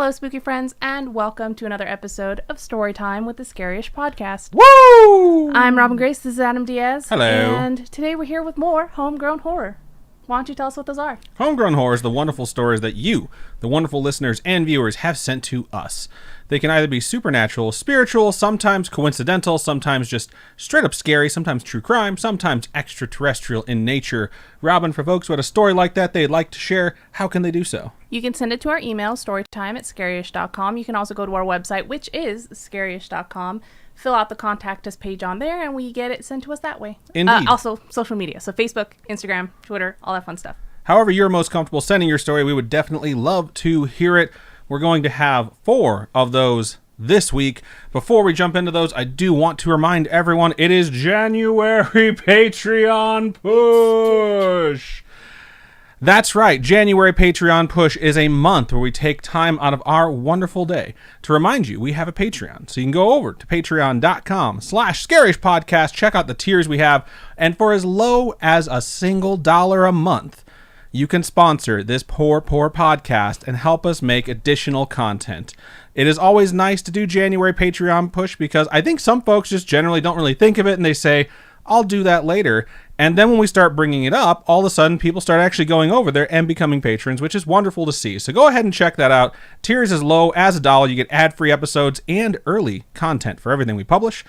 Hello, spooky friends, and welcome to another episode of Storytime with the Scaryish Podcast. Woo! I'm Robin Grace, this is Adam Diaz. Hello. And today we're here with more homegrown horror. Why don't you tell us what those are? Homegrown horror is the wonderful stories that you, the wonderful listeners and viewers, have sent to us. They can either be supernatural, spiritual, sometimes coincidental, sometimes just straight up scary, sometimes true crime, sometimes extraterrestrial in nature. Robin, for folks who had a story like that they'd like to share, how can they do so? You can send it to our email, storytime@scaryish.com. You can also go to our website, which is scaryish.com. Fill out the contact us page on there, and we get it sent to us that way. Indeed. Also, social media. So Facebook, Instagram, Twitter, all that fun stuff. However you're most comfortable sending your story, we would definitely love to hear it. We're going to have 4 of those this week. Before we jump into those, I do want to remind everyone it is January Patreon Push. That's right, January Patreon Push is a month where we take time out of our wonderful day to remind you we have a Patreon. So you can go over to patreon.com/scaryish podcast, check out the tiers we have, and for as low as a single $1 a month, you can sponsor this poor podcast and help us make additional content. It is always nice to do January Patreon Push because I think some folks just generally don't really think of it and they say, I'll do that later. And then when we start bringing it up, all of a sudden people start actually going over there and becoming patrons, which is wonderful to see. So go ahead and check that out. Tiers as low as $1. You get ad-free episodes and early content for everything we publish.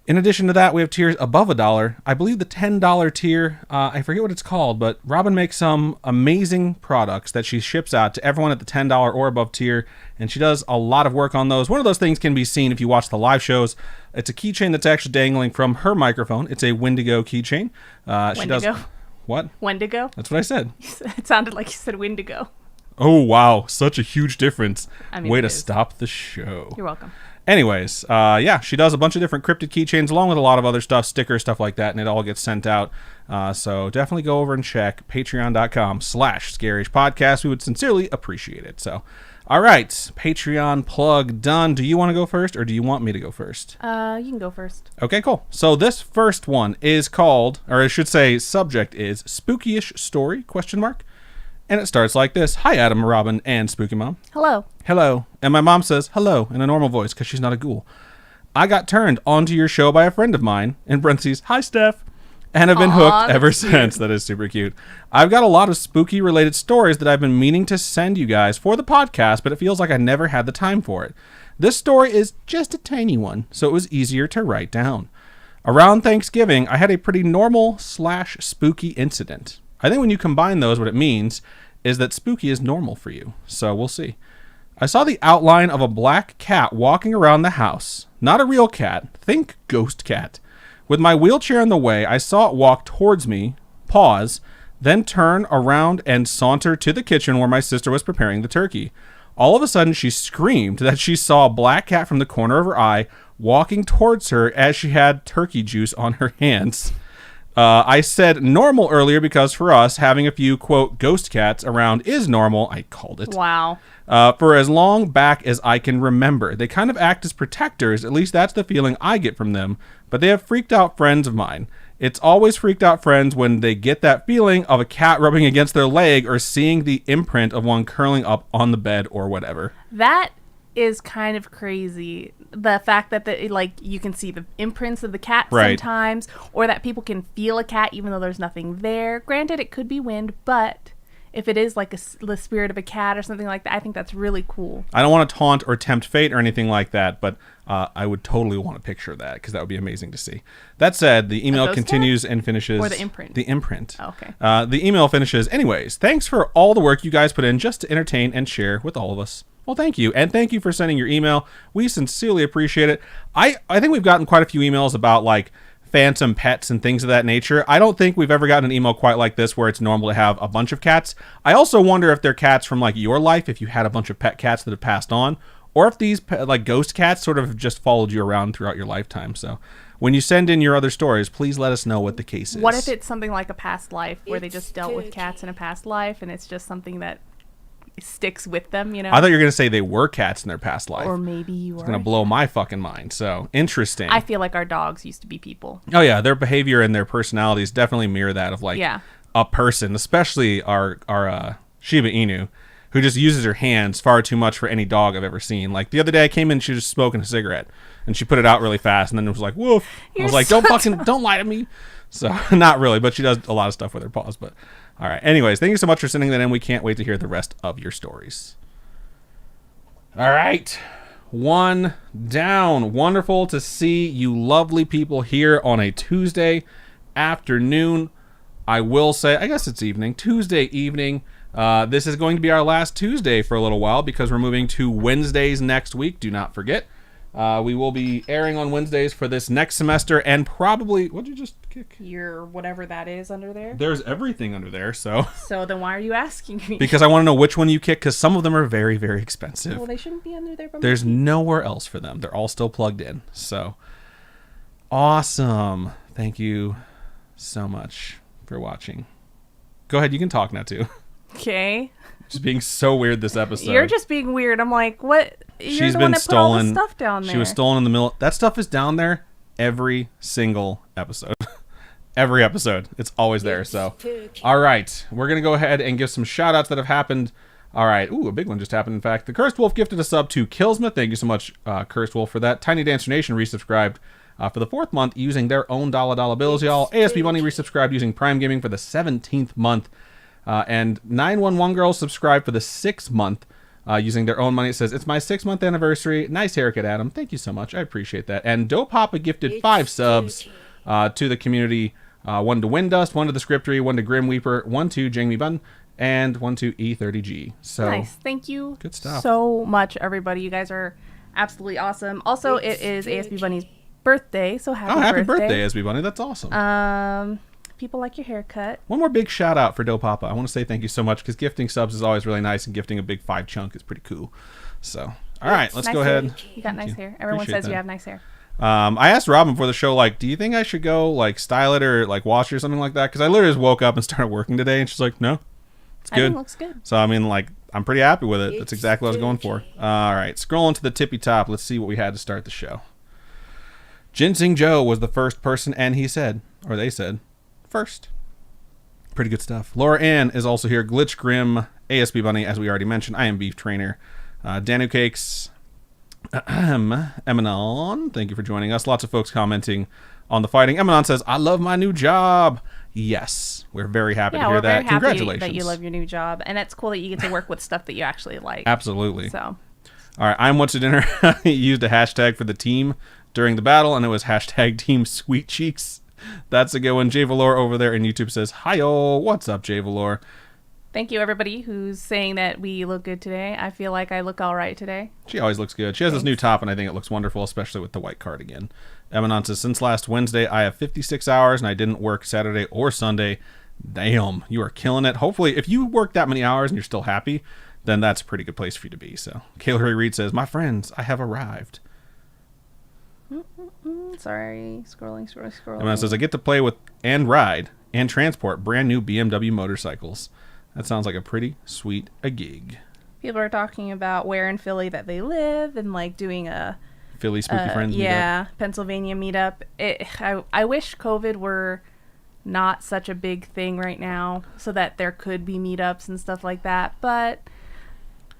In addition to that, we have tiers above $1. I believe the $10 tier, I forget what it's called, but Robin makes some amazing products that she ships out to everyone at the $10 or above tier, and she does a lot of work on those. One of those things can be seen if you watch the live shows. It's a keychain that's actually dangling from her microphone. It's a Wendigo keychain. She does what? Wendigo? That's what I said. It sounded like you said Wendigo. Oh, wow. Such a huge difference. Way to is. stop the show. You're welcome. Anyways, yeah, she does a bunch of different cryptid keychains along with a lot of other stuff, stickers, stuff like that, and it all gets sent out. So definitely go over and check patreon.com/scaryish podcast. We would sincerely appreciate it. So, all right, Patreon plug done. Do you want to go first or do you want me to go first? You can go first. Okay, cool. So this first one is called, or I should say subject is Spookyish Story, ? And it starts like this. Hi, Adam, Robin, and Spooky Mom. Hello. Hello. And my mom says hello in a normal voice because she's not a ghoul. I got turned onto your show by a friend of mine, in parentheses, hi, Steph, and have been hooked ever since. That is super cute. I've got a lot of spooky-related stories that I've been meaning to send you guys for the podcast, but it feels like I never had the time for it. This story is just a tiny one, so it was easier to write down. Around Thanksgiving, I had a pretty normal/spooky incident. I think when you combine those, what it means is that spooky is normal for you. So we'll see. I saw the outline of a black cat walking around the house. Not a real cat. Think ghost cat. With my wheelchair in the way, I saw it walk towards me, pause, then turn around and saunter to the kitchen where my sister was preparing the turkey. All of a sudden, she screamed that she saw a black cat from the corner of her eye walking towards her as she had turkey juice on her hands. I said normal earlier because for us, having a few, quote, ghost cats around is normal. I called it. Wow. For as long back as I can remember. They kind of act as protectors. At least that's the feeling I get from them. But they have freaked out friends of mine. It's always freaked out friends when they get that feeling of a cat rubbing against their leg or seeing the imprint of one curling up on the bed or whatever. That is kind of crazy. The fact that you can see the imprints of the cat sometimes, or that people can feel a cat even though there's nothing there. Granted, it could be wind, but if it is like the spirit of a cat or something like that, I think that's really cool. I don't want to taunt or tempt fate or anything like that, but I would totally want to picture that because that would be amazing to see. That said, the email continues and finishes... Or the imprint? The imprint. Oh, okay. The email finishes, anyways, thanks for all the work you guys put in just to entertain and share with all of us. Well, thank you. And thank you for sending your email. We sincerely appreciate it. I think we've gotten quite a few emails about like phantom pets and things of that nature. I don't think we've ever gotten an email quite like this where it's normal to have a bunch of cats. I also wonder if they're cats from like your life, if you had a bunch of pet cats that have passed on, or if these like ghost cats sort of just followed you around throughout your lifetime. So when you send in your other stories, please let us know what the case is. What if it's something like a past life where they just dealt with cats in a past life and it's just something that sticks with them, you know? I thought you were going to say they were cats in their past life. Or maybe you were. It's going to blow my fucking mind. So, interesting. I feel like our dogs used to be people. Oh, yeah. Their behavior and their personalities definitely mirror that of, like, a person, especially our Shiba Inu, who just uses her hands far too much for any dog I've ever seen. Like the other day I came in, she was smoking a cigarette and she put it out really fast and then it was like, woof. I was like, don't lie to me. So not really, but she does a lot of stuff with her paws. But all right. Anyways, thank you so much for sending that in. We can't wait to hear the rest of your stories. All right. One down. Wonderful to see you lovely people here on a Tuesday afternoon. I will say, I guess it's evening, Tuesday evening. This is going to be our last Tuesday for a little while because we're moving to Wednesdays next week. Do not forget. We will be airing on Wednesdays for this next semester and probably... What'd you just kick? Your whatever that is under there. There's everything under there, so... So then why are you asking me? Because I want to know which one you kick because some of them are very, very expensive. Well, they shouldn't be under there. There's nowhere else for them. They're all still plugged in. So, awesome. Thank you so much for watching. Go ahead. You can talk now, too. Okay. Just being so weird this episode. You're just being weird. I'm like, what? You're the one that put all the stuff down there. She was stolen in the middle. That stuff is down there every single episode. Every episode. It's always there. So, all right. We're going to go ahead and give some shout outs that have happened. All right. Ooh, a big one just happened, in fact. The Cursed Wolf gifted a sub to Killsmith. Thank you so much, Cursed Wolf, for that. Tiny Dancer Nation resubscribed for the 4th month using their own dollar bills, y'all. ASB Money resubscribed using Prime Gaming for the 17th month. And 911 Girl subscribed for the 6th month using their own money. It says, it's my 6-month anniversary. Nice haircut, Adam. Thank you so much. I appreciate that. And Dope Papa gifted 5 subs to the community. 1 to Windust, 1 to the Scriptery, 1 to Grim Weeper, 1 to Jamie Bun, and 1 to E30G. So nice. Thank you good stuff. So much, everybody. You guys are absolutely awesome. Also, it is ASB Bunny's birthday, so happy birthday, ASB Bunny. That's awesome. People like your haircut. One more big shout out for Dope Papa. I want to say thank you so much because gifting subs is always really nice and gifting a big 5 chunk is pretty cool. So, all right, let's go ahead. You got nice hair. Everyone says you have nice hair. I asked Robin before the show, like, do you think I should go, like, style it or, like, wash it or something like that? Because I literally just woke up and started working today, and she's like, no, it's good. I think it looks good. So, I mean, like, I'm pretty happy with it. That's exactly what I was going for. All right, scrolling to the tippy top. Let's see what we had to start the show. Ginseng Joe was the first person, and he said, or they said, first. Pretty good stuff. Laura Ann is also here. Glitch Grim, ASB Bunny, as we already mentioned. I am Beef Trainer. Danu Cakes, Emanon, thank you for joining us. Lots of folks commenting on the fighting. Emanon says, I love my new job. Yes, we're very happy to hear that. Very Congratulations. Happy that you love your new job. And it's cool that you get to work with stuff that you actually like. Absolutely. So, all right, I'm What's to Dinner. He used a hashtag for the team during the battle, and it was hashtag Team Sweet Cheeks. That's a good one. J Valor over there in YouTube says, hi-yo, what's up, J Valor? Thank you, everybody who's saying that we look good today. I feel like I look all right today. She always looks good. She has this new top, and I think it looks wonderful, especially with the white cardigan. Emanon says, since last Wednesday, I have 56 hours, and I didn't work Saturday or Sunday. Damn, you are killing it. Hopefully, if you work that many hours and you're still happy, then that's a pretty good place for you to be. So, Kayla Reed says, my friends, I have arrived. Sorry, scrolling. Emanon says, I get to play with and ride and transport brand new BMW motorcycles. That sounds like a pretty sweet gig. People are talking about where in Philly that they live and like doing a Philly Spooky Friends meetup. Pennsylvania meetup. I wish COVID were not such a big thing right now so that there could be meetups and stuff like that, but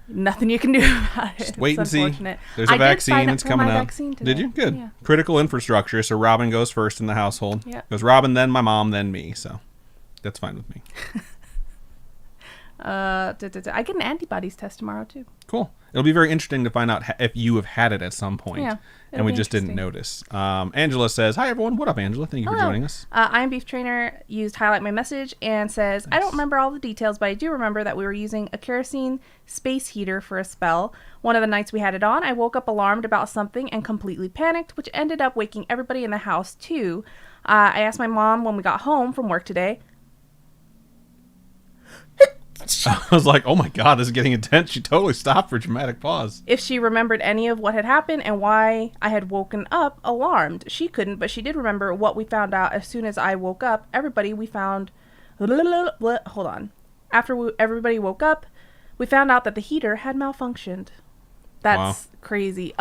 nothing you can do about it. Just wait and see. There's a vaccine. It's coming out. Did you? Good. Yeah. Critical infrastructure. So Robin goes first in the household. Yep. Goes Robin, then my mom, then me. So that's fine with me. I get an antibodies test tomorrow too. Cool. It'll be very interesting to find out if you have had it at some point. Yeah, and we just didn't notice. Angela says, hi everyone. What up, Angela? Thank you for joining us. I'm Beef Trainer used highlight my message and says, nice. I don't remember all the details, but I do remember that we were using a kerosene space heater for a spell. One of the nights we had it on, I woke up alarmed about something and completely panicked, which ended up waking everybody in the house too. I asked my mom when we got home from work today. I was like, oh my God, this is getting intense. She totally stopped for a dramatic pause. If she remembered any of what had happened and why I had woken up alarmed. She couldn't, but she did remember what we found out as soon as I woke up. Everybody woke up, we found out that the heater had malfunctioned. That's crazy.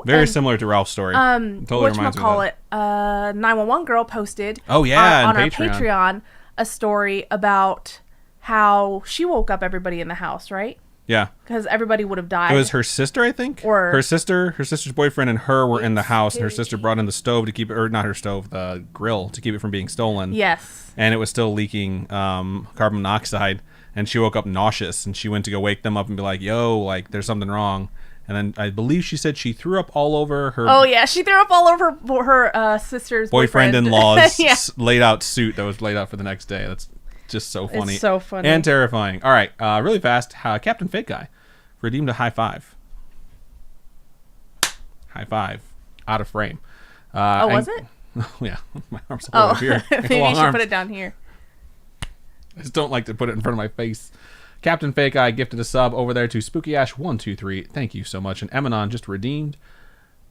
Very similar to Ralph's story. Totally reminds me of that. 911 Girl posted on our Patreon a story about how she woke up everybody in the house, right? Yeah. Because everybody would have died. It was her sister, I think. Or her sister's boyfriend and her were in the house, and her sister brought in the stove to keep it, or not her stove, the grill to keep it from being stolen. Yes. And it was still leaking carbon monoxide, and she woke up nauseous, and she went to go wake them up and be like, yo, like, there's something wrong. And then I believe she said she threw up all over her. Oh, yeah. She threw up all over her sister's boyfriend-in-law's yeah. laid out suit that was laid out for the next day. That's just so funny. It's so funny. And terrifying. All right. Really fast. Captain Fake Guy redeemed a high five. High five. Out of frame. Was it? Oh, yeah. My arm's all over here. Maybe you should put it down here. I just don't like to put it in front of my face. Captain Fake Eye gifted a sub over there to Spooky Ash 123. Thank you so much. And Emanon just redeemed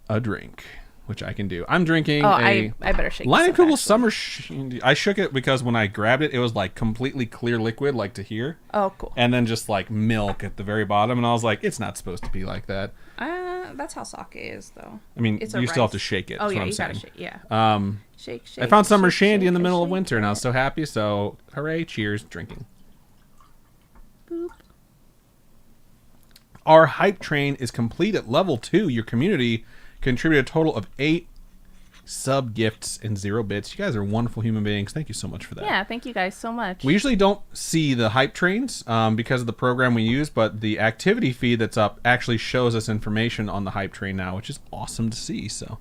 a drink, which I can do. I'm drinking I better shake Leinenkugel Summer Shandy. I shook it because when I grabbed it, it was like completely clear liquid, like to here. Oh, cool. And then just like milk at the very bottom. And I was like, it's not supposed to be like that. That's how sake is, though. I mean, you still have to shake it. Oh, yeah, what I'm you saying. gotta shake. Yeah. Shake. I found Summer Shandy in the middle of winter, and I was so happy. So, hooray, cheers, drinking. Boop. Our hype train is complete at level 2. Your community contributed a total of 8 sub gifts and 0 bits. You guys are wonderful human beings. Thank you so much for that. Yeah, thank you guys so much. We usually don't see the hype trains because of the program we use, but the activity feed that's up actually shows us information on the hype train now, which is awesome to see. So,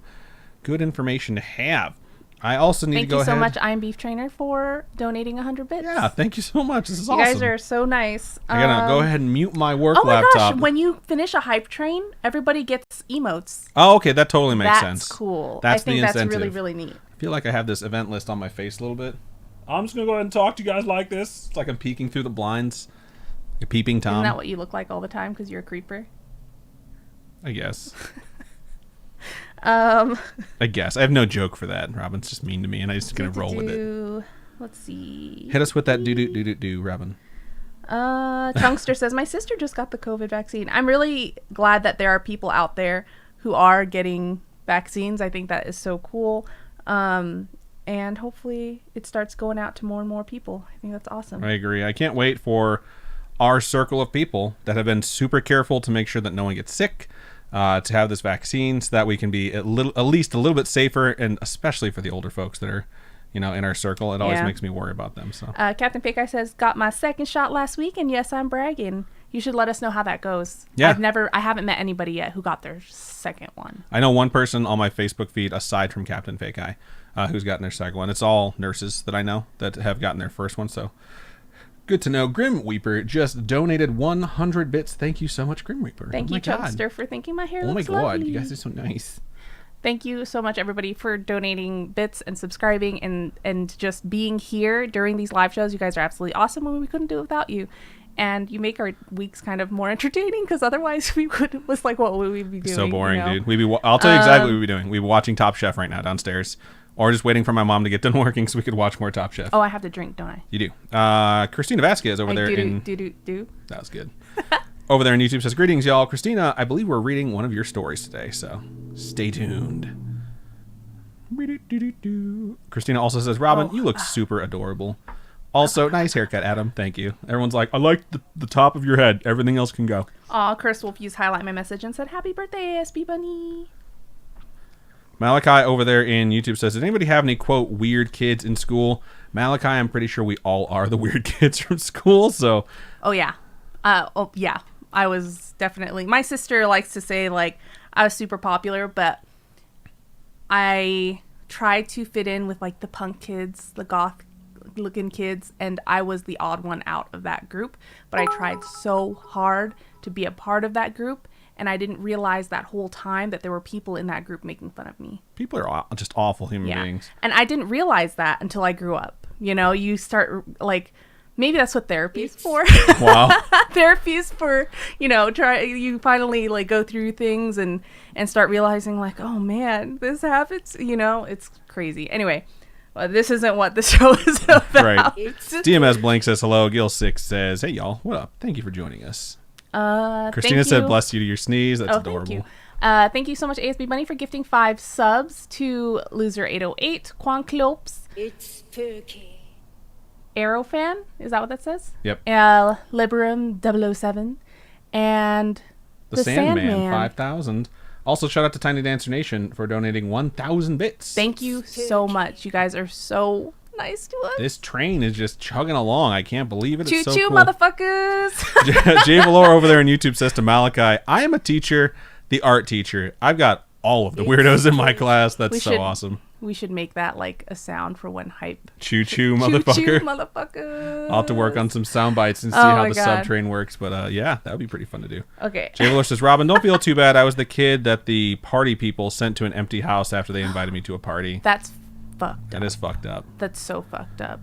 good information to have. I also need to go ahead. Thank you so much, I'm Beef Trainer, for donating 100 bits. Yeah, thank you so much. This is awesome. You guys are so nice. I gotta go ahead and mute my work laptop. Oh my gosh, when you finish a hype train, everybody gets emotes. Oh, okay, that totally makes sense. That's cool. That's I think the that's incentive. really, really neat. I feel like I have this event list on my face a little bit. I'm just gonna go ahead and talk to you guys like this. It's like I'm peeking through the blinds. A peeping Tom. Isn't that what you look like all the time because you're a creeper? I guess. I guess. I have no joke for that. Robin's just mean to me, and I'm just going to roll with it. Let's see. Hit us with that do, Robin. Chunkster says, my sister just got the COVID vaccine. I'm really glad that there are people out there who are getting vaccines. I think that is so cool. And hopefully it starts going out to more and more people. I think that's awesome. I agree. I can't wait for our circle of people that have been super careful to make sure that no one gets sick, to have this vaccine so that we can be at least a little bit safer, and especially for the older folks that are, in our circle. It always makes me worry about them. So Captain Fake Eye says, got my second shot last week, and yes, I'm bragging. You should let us know how that goes. Yeah. I haven't met anybody yet who got their second one. I know one person on my Facebook feed, aside from Captain Fake Eye, who's gotten their second one. It's all nurses that I know that have gotten their first one, so good to know. Grim Weeper just donated 100 bits. Thank you so much, Grim Weeper. Thank you, Chunkster, for thinking my hair looks lovely. Oh my god, lovely. you guys are so nice. Thank you so much, everybody, for donating bits and subscribing and just being here during these live shows. You guys are absolutely awesome, and we couldn't do it without you. And you make our weeks kind of more entertaining, because otherwise what would we be doing? So boring, dude. I'll tell you exactly what we'd be doing. We'd be watching Top Chef right now downstairs. Or just waiting for my mom to get done working so we could watch more Top Chef. Oh, I have to drink, don't I? You do. Christina Vasquez over there do. That was good. Over there on YouTube says, greetings, y'all. Christina, I believe we're reading one of your stories today, so stay tuned. Christina also says, Robin, you look super adorable. Also, nice haircut, Adam. Thank you. Everyone's like, I like the top of your head. Everything else can go. Aw, Chris Wolf used highlight my message and said, happy birthday, SB Bunny. Malachi over there in YouTube says, did anybody have any, quote, weird kids in school? Malachi, I'm pretty sure we all are the weird kids from school, so. Oh, yeah. Yeah. I was definitely. My sister likes to say, I was super popular, but I tried to fit in with, the punk kids, the goth-looking kids, and I was the odd one out of that group. But I tried so hard to be a part of that group, and I didn't realize that whole time that there were people in that group making fun of me. People are just awful human beings. And I didn't realize that until I grew up. You start, maybe that's what therapy is for. Wow. Therapy is for, you finally, go through things and start realizing, oh, man, this happens. It's crazy. Anyway, this isn't what the show is about. Right. DMS Blank says hello. Gil6 says, hey, y'all. What up? Thank you for joining us. Christina said, bless you to your sneeze. That's adorable. Thank you so much, ASB Bunny, for gifting 5 subs to Loser808, Quanclopes. It's spooky. Aerofan, is that what that says? Yep. Liberum 007, and the Sandman 5,000. Also, shout out to Tiny Dancer Nation for donating 1,000 bits. Thank you so much. You guys are so nice to us. This train is just chugging along. I can't believe it. Choo it's so choo, cool. motherfuckers. Jay Valor over there on YouTube says to Malachi, I am a teacher, the art teacher. I've got all of the weirdos in my class. That's so awesome. We should make that like a sound for when hype. Choo choo, motherfucker. Choo choo, motherfucker. I'll have to work on some sound bites and see how the sub train works. But yeah, that would be pretty fun to do. Okay. Jay Valor says, Robin, don't feel too bad. I was the kid that the party people sent to an empty house after they invited me to a party. That's fucked up. That is fucked up. That's so fucked up.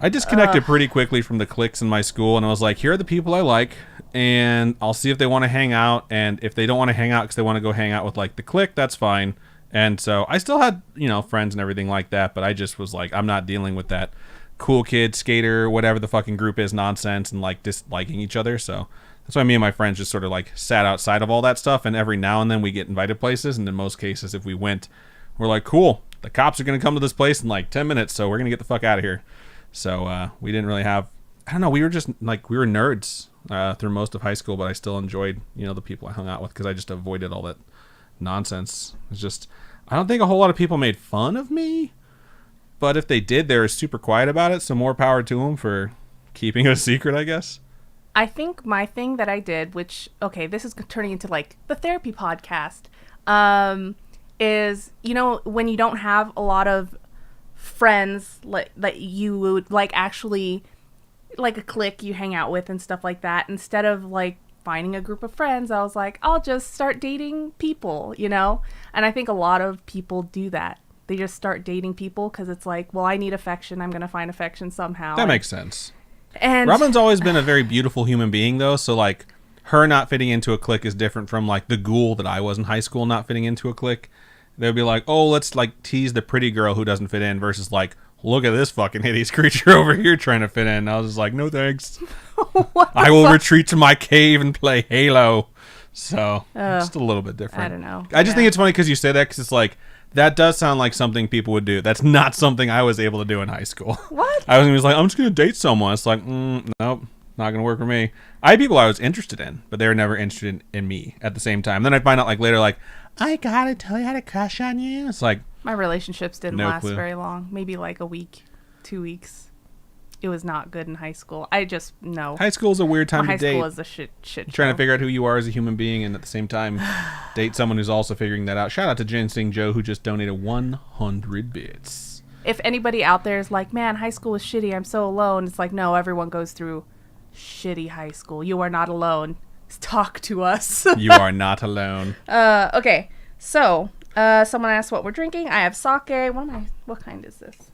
I disconnected pretty quickly from the cliques in my school, and I was like, here are the people I like, and I'll see if they want to hang out, and if they don't want to hang out because they want to go hang out with like the clique, that's fine. And so I still had, friends and everything like that, but I just was like, I'm not dealing with that cool kid, skater, whatever the fucking group is nonsense and like disliking each other. So that's why me and my friends just sort of like sat outside of all that stuff. And every now and then we get invited places. And in most cases, if we went, we're like, cool, the cops are going to come to this place in like 10 minutes. So we're going to get the fuck out of here. So we didn't really have, I don't know, we were just like, we were nerds through most of high school, but I still enjoyed, the people I hung out with because I just avoided all that nonsense. It's just, I don't think a whole lot of people made fun of me, but if they did, they were super quiet about it, so more power to them for keeping it a secret, I guess. I think my thing that I did, which, okay, this is turning into like the therapy podcast, is, when you don't have a lot of friends that you would like actually, like a clique you hang out with and stuff like that, instead of like finding a group of friends, I was like, I'll just start dating people, And I think a lot of people do that. They just start dating people because it's like, well, I need affection. I'm going to find affection somehow. That makes sense. And Robin's always been a very beautiful human being, though. So, like, her not fitting into a clique is different from, like, the ghoul that I was in high school not fitting into a clique. They'd be like, oh, let's, like, tease the pretty girl who doesn't fit in versus, like, look at this fucking hideous creature over here trying to fit in. And I was just like, no thanks. I will retreat to my cave and play Halo. So, just a little bit different. I don't know. I just think it's funny because you say that because it's like, that does sound like something people would do. That's not something I was able to do in high school. What? I was like, I'm just going to date someone. It's like, nope, not going to work for me. I had people I was interested in, but they were never interested in me at the same time. Then I'd find out like later, like, I got to tell you I had a crush on you. It's like, my relationships didn't no last clue. very long. Maybe like a week, 2 weeks. It was not good in high school. I just, no. High school is a weird time to date. High school is a shit show. Trying to figure out who you are as a human being and at the same time date someone who's also figuring that out. Shout out to Ginseng Joe who just donated 100 bits. If anybody out there is like, man, high school is shitty, I'm so alone. It's like, no, everyone goes through shitty high school. You are not alone. Talk to us. You are not alone. Okay. So, someone asked what we're drinking. I have sake. What kind is this?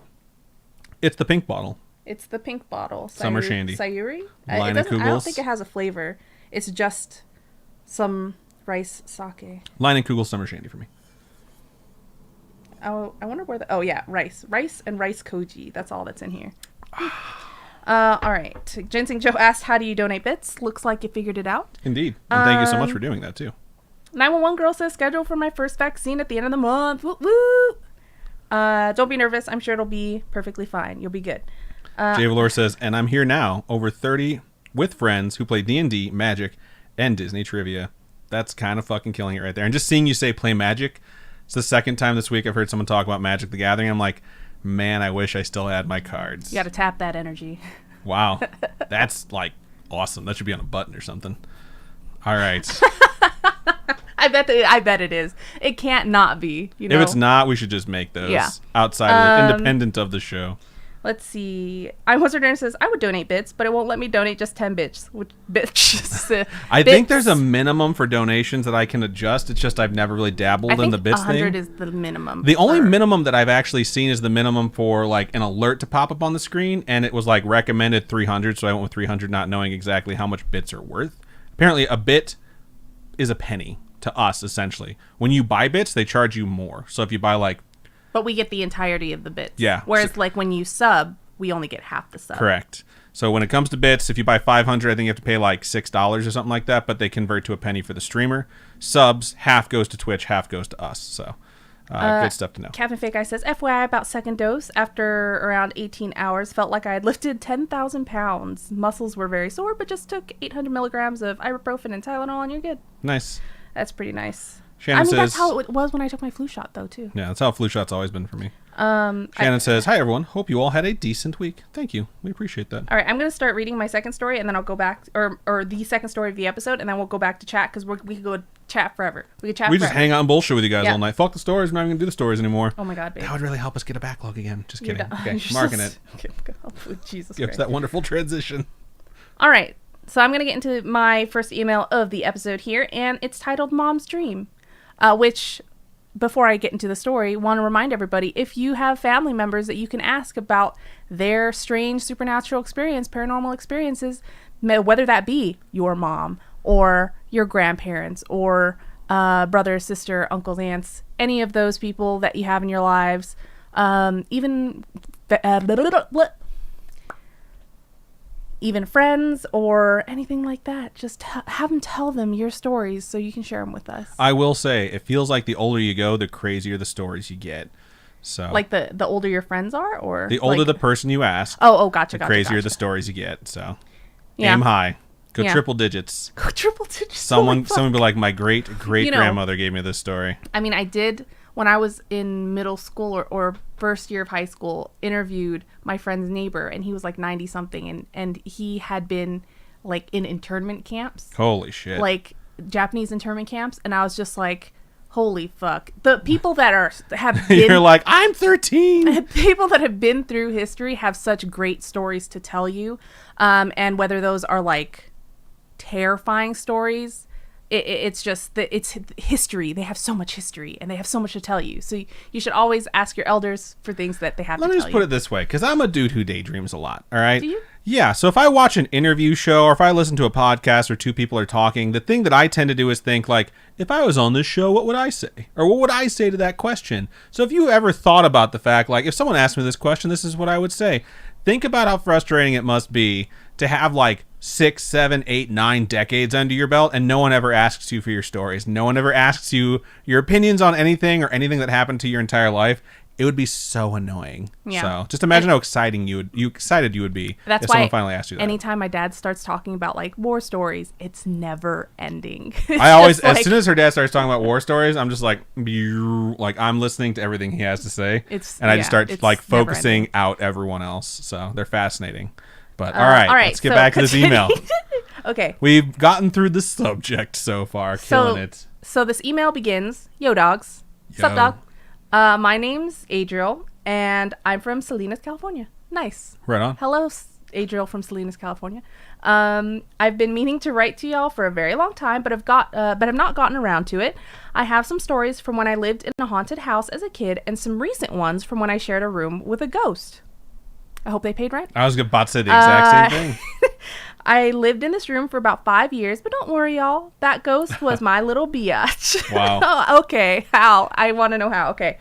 It's the pink bottle. It's the pink bottle. Summer Shandy. Sayuri? I don't think it has a flavor. It's just some rice sake. Line and Kugel Summer Shandy for me. Oh, I wonder where the... Oh, yeah, rice. Rice and rice koji. That's all that's in here. All right. Ginseng Joe asked, how do you donate bits? Looks like you figured it out. Indeed. And thank you so much for doing that, too. 911 girl says, schedule for my first vaccine at the end of the month. Woo woo! Don't be nervous. I'm sure it'll be perfectly fine. You'll be good. Jay Valor says, and I'm here now, over 30 with friends who play D&D, Magic, and Disney trivia. That's kind of fucking killing it right there. And just seeing you say play Magic, it's the second time this week I've heard someone talk about Magic the Gathering. I'm like, man, I wish I still had my cards. You got to tap that energy. Wow. That's like awesome. That should be on a button or something. All right. I bet it is. It can't not be. If it's not, we should just make those outside of independent of the show. Let's see. I'm Wizard Nerd says, I would donate bits, but it won't let me donate just 10 bits. I think there's a minimum for donations that I can adjust. It's just I've never really dabbled in the bits thing. 100 is the minimum. The only minimum that I've actually seen is the minimum for like an alert to pop up on the screen, and it was like recommended 300, so I went with 300 not knowing exactly how much bits are worth. Apparently a bit is a penny to us, essentially. When you buy bits, they charge you more. So if you buy like... But we get the entirety of the bits. Yeah. Whereas, like, when you sub, we only get half the sub. Correct. So when it comes to bits, if you buy 500, I think you have to pay like $6 or something like that, but they convert to a penny for the streamer. Subs, half goes to Twitch, half goes to us. So Good stuff to know. Captain Fake Guy says, FYI, about second dose, after around 18 hours, felt like I had lifted 10,000 pounds. Muscles were very sore, but just took 800 milligrams of ibuprofen and Tylenol, and you're good. Nice. That's pretty nice. Shannon says, that's how it was when I took my flu shot, though, too. Yeah, that's how flu shot's always been for me. Shannon says, hi, everyone. Hope you all had a decent week. Thank you. We appreciate that. All right, I'm going to start reading my second story, and then I'll go back, or the second story of the episode, and then we'll go back to chat, because we could go chat forever. We just hang out and bullshit with you guys all night. Fuck the stories. We're not even going to do the stories anymore. Oh, my God, babe. That would really help us get a backlog again. Just kidding. Okay, marking it. Okay, Jesus Gives that wonderful transition. All right, so I'm going to get into my first email of the episode here, and it's titled Mom's Dream, which... Before I get into the story, want to remind everybody, if you have family members that you can ask about their strange supernatural experience, paranormal experiences, whether that be your mom or your grandparents or brother, sister, uncles, aunts, any of those people that you have in your lives, even friends or anything like that, just have them tell them your stories so you can share them with us. I will say, it feels like the older you go, the crazier the stories you get. So, like the older your friends are, or the older the person you ask. Gotcha. The crazier the stories you get. So, aim high, go triple digits. Go triple digits. Someone be like, my great grandmother gave me this story. I mean, I did when I was in middle school or first year of high school, interviewed my friend's neighbor, and he was like 90 something, and he had been like in internment camps. Holy shit. Like Japanese internment camps, and I was just like, holy fuck. The people that have been You're like, I'm 13. People that have been through history have such great stories to tell you. And whether those are like terrifying stories, it's just that it's history. They have so much history, and they have so much to tell you. So you should always ask your elders for things that they have to tell you. Let me just put it this way, because I'm a dude who daydreams a lot, all right? Do you? Yeah, so if I watch an interview show or if I listen to a podcast or two people are talking, the thing that I tend to do is think, like, if I was on this show, what would I say? Or what would I say to that question? So if you ever thought about the fact, like, if someone asked me this question, this is what I would say. Think about how frustrating it must be to have, like, 6, 7, 8, 9 decades under your belt, and no one ever asks you for your stories. No one ever asks you your opinions on anything or anything that happened to your entire life. It would be so annoying. Yeah. So just imagine how excited you would be if someone finally asked you that. Anytime my dad starts talking about like war stories, it's never ending. I always, as soon as her dad starts talking about war stories, I'm just like I'm listening to everything he has to say, and I just start like focusing out everyone else. So they're fascinating. But all right, let's get back to this email. Okay. We've gotten through the subject so far, killing it. So this email begins, yo dogs. Sup dog? My name's Adriel, and I'm from Salinas, California. Nice. Right on. Hello, Adriel from Salinas, California. I've been meaning to write to y'all for a very long time, but I've not gotten around to it. I have some stories from when I lived in a haunted house as a kid, and some recent ones from when I shared a room with a ghost. I hope they paid rent. I was about to say the exact same thing. I lived in this room for about 5 years, but don't worry, y'all. That ghost was my little biatch. Wow. Okay, how? I want to know how. Okay.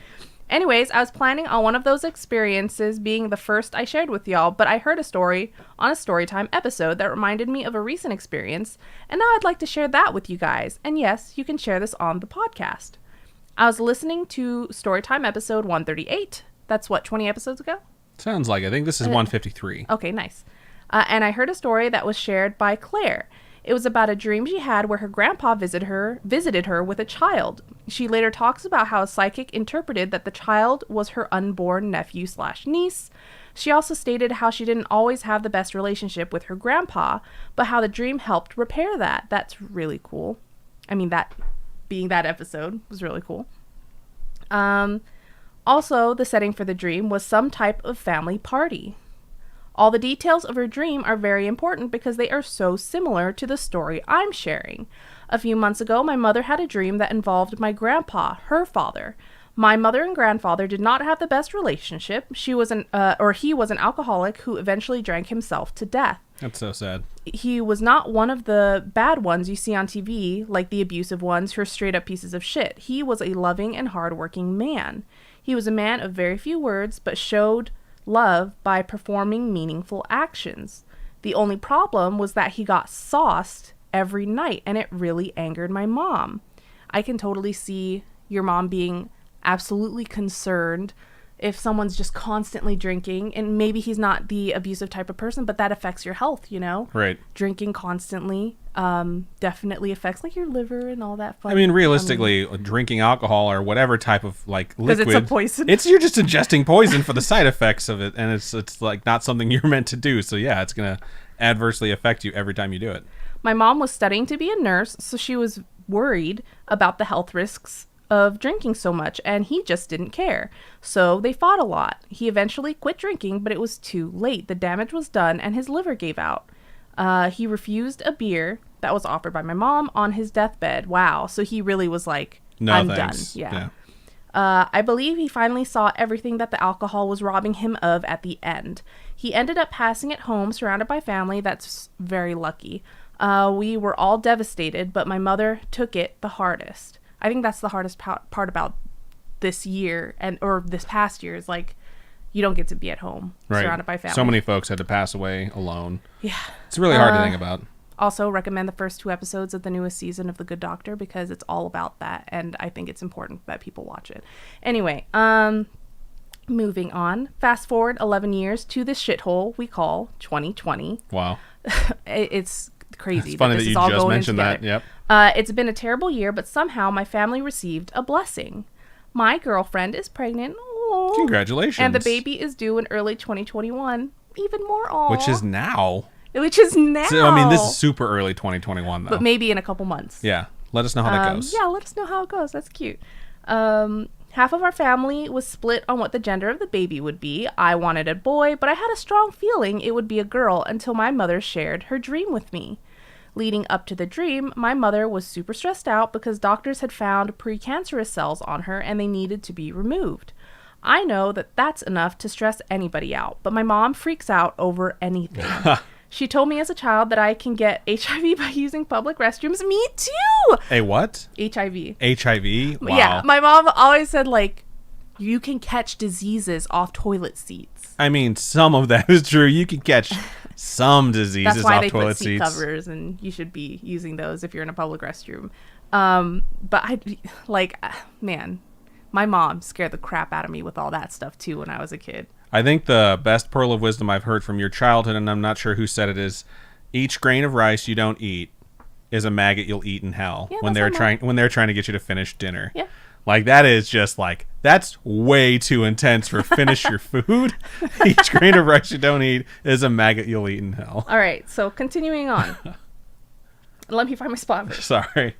Anyways, I was planning on one of those experiences being the first I shared with y'all, but I heard a story on a Storytime episode that reminded me of a recent experience, and now I'd like to share that with you guys. And yes, you can share this on the podcast. I was listening to Storytime episode 138. That's what, 20 episodes ago? Sounds like I think this is 153. Okay, nice. And I heard a story that was shared by Claire. It was about a dream she had where her grandpa visited her with a child. She later talks about how a psychic interpreted that the child was her unborn nephew/niece. She also stated how she didn't always have the best relationship with her grandpa, but how the dream helped repair that. That's really cool. I mean, that being that episode was really cool. Also, the setting for the dream was some type of family party. All the details of her dream are very important because they are so similar to the story I'm sharing. A few months ago, my mother had a dream that involved my grandpa, her father. My mother and grandfather did not have the best relationship. He was an alcoholic who eventually drank himself to death. That's so sad. He was not one of the bad ones you see on TV, like the abusive ones who are straight up pieces of shit. He was a loving and hardworking man. He was a man of very few words, but showed love by performing meaningful actions. The only problem was that he got sauced every night, and it really angered my mom. I can totally see your mom being absolutely concerned if someone's just constantly drinking, and maybe he's not the abusive type of person, but that affects your health, you know? Right. Drinking constantly definitely affects like your liver and all that fun. I mean, realistically, drinking alcohol or whatever type of like liquid, because it's a poison. You're just ingesting poison for the side effects of it, and it's like not something you're meant to do. So yeah, it's gonna adversely affect you every time you do it. My mom was studying to be a nurse, so she was worried about the health risks of drinking so much, and he just didn't care. So they fought a lot. He eventually quit drinking, but it was too late. The damage was done, and his liver gave out. He refused a beer that was offered by my mom on his deathbed. Wow. So he really was like, no, I'm thanks. done. Yeah. I believe he finally saw everything that the alcohol was robbing him of at the end. He ended up passing at home, surrounded by family. That's very lucky. We were all devastated, but my mother took it the hardest. I think that's the hardest part about this year or this past year is like you don't get to be at home surrounded by family. So many folks had to pass away alone. Yeah. It's really hard to think about. Also recommend the first 2 episodes of the newest season of The Good Doctor because it's all about that, and I think it's important that people watch it. Anyway, moving on. Fast forward 11 years to this shithole we call 2020. Wow. It's crazy. It's funny that you just mentioned that. Yep. It's been a terrible year, but somehow my family received a blessing. My girlfriend is pregnant. Aww. Congratulations. And the baby is due in early 2021. Even more aww. Which is now. So, I mean, this is super early 2021, though. But maybe in a couple months. Yeah. Let us know how that goes. Yeah, let us know how it goes. That's cute. Half of our family was split on what the gender of the baby would be. I wanted a boy, but I had a strong feeling it would be a girl until my mother shared her dream with me. Leading up to the dream, my mother was super stressed out because doctors had found precancerous cells on her and they needed to be removed. I know that that's enough to stress anybody out, but my mom freaks out over anything. She told me as a child that I can get HIV by using public restrooms. Me too! A what? HIV. HIV? Wow. Yeah, my mom always said, like, you can catch diseases off toilet seats. I mean, some of that is true. You can catch some diseases That's why off they toilet put seat seats. covers, and you should be using those if you're in a public restroom. But man, my mom scared the crap out of me with all that stuff too when I was a kid. I think the best pearl of wisdom I've heard from your childhood, and I'm not sure who said it, is each grain of rice you don't eat is a maggot you'll eat in hell. Yeah, when they're trying to get you to finish dinner. Yeah. Like, that is just like, that's way too intense for finish your food. Each grain of rice you don't eat is a maggot you'll eat in hell. All right, so continuing on. Let me find my spot first. Sorry.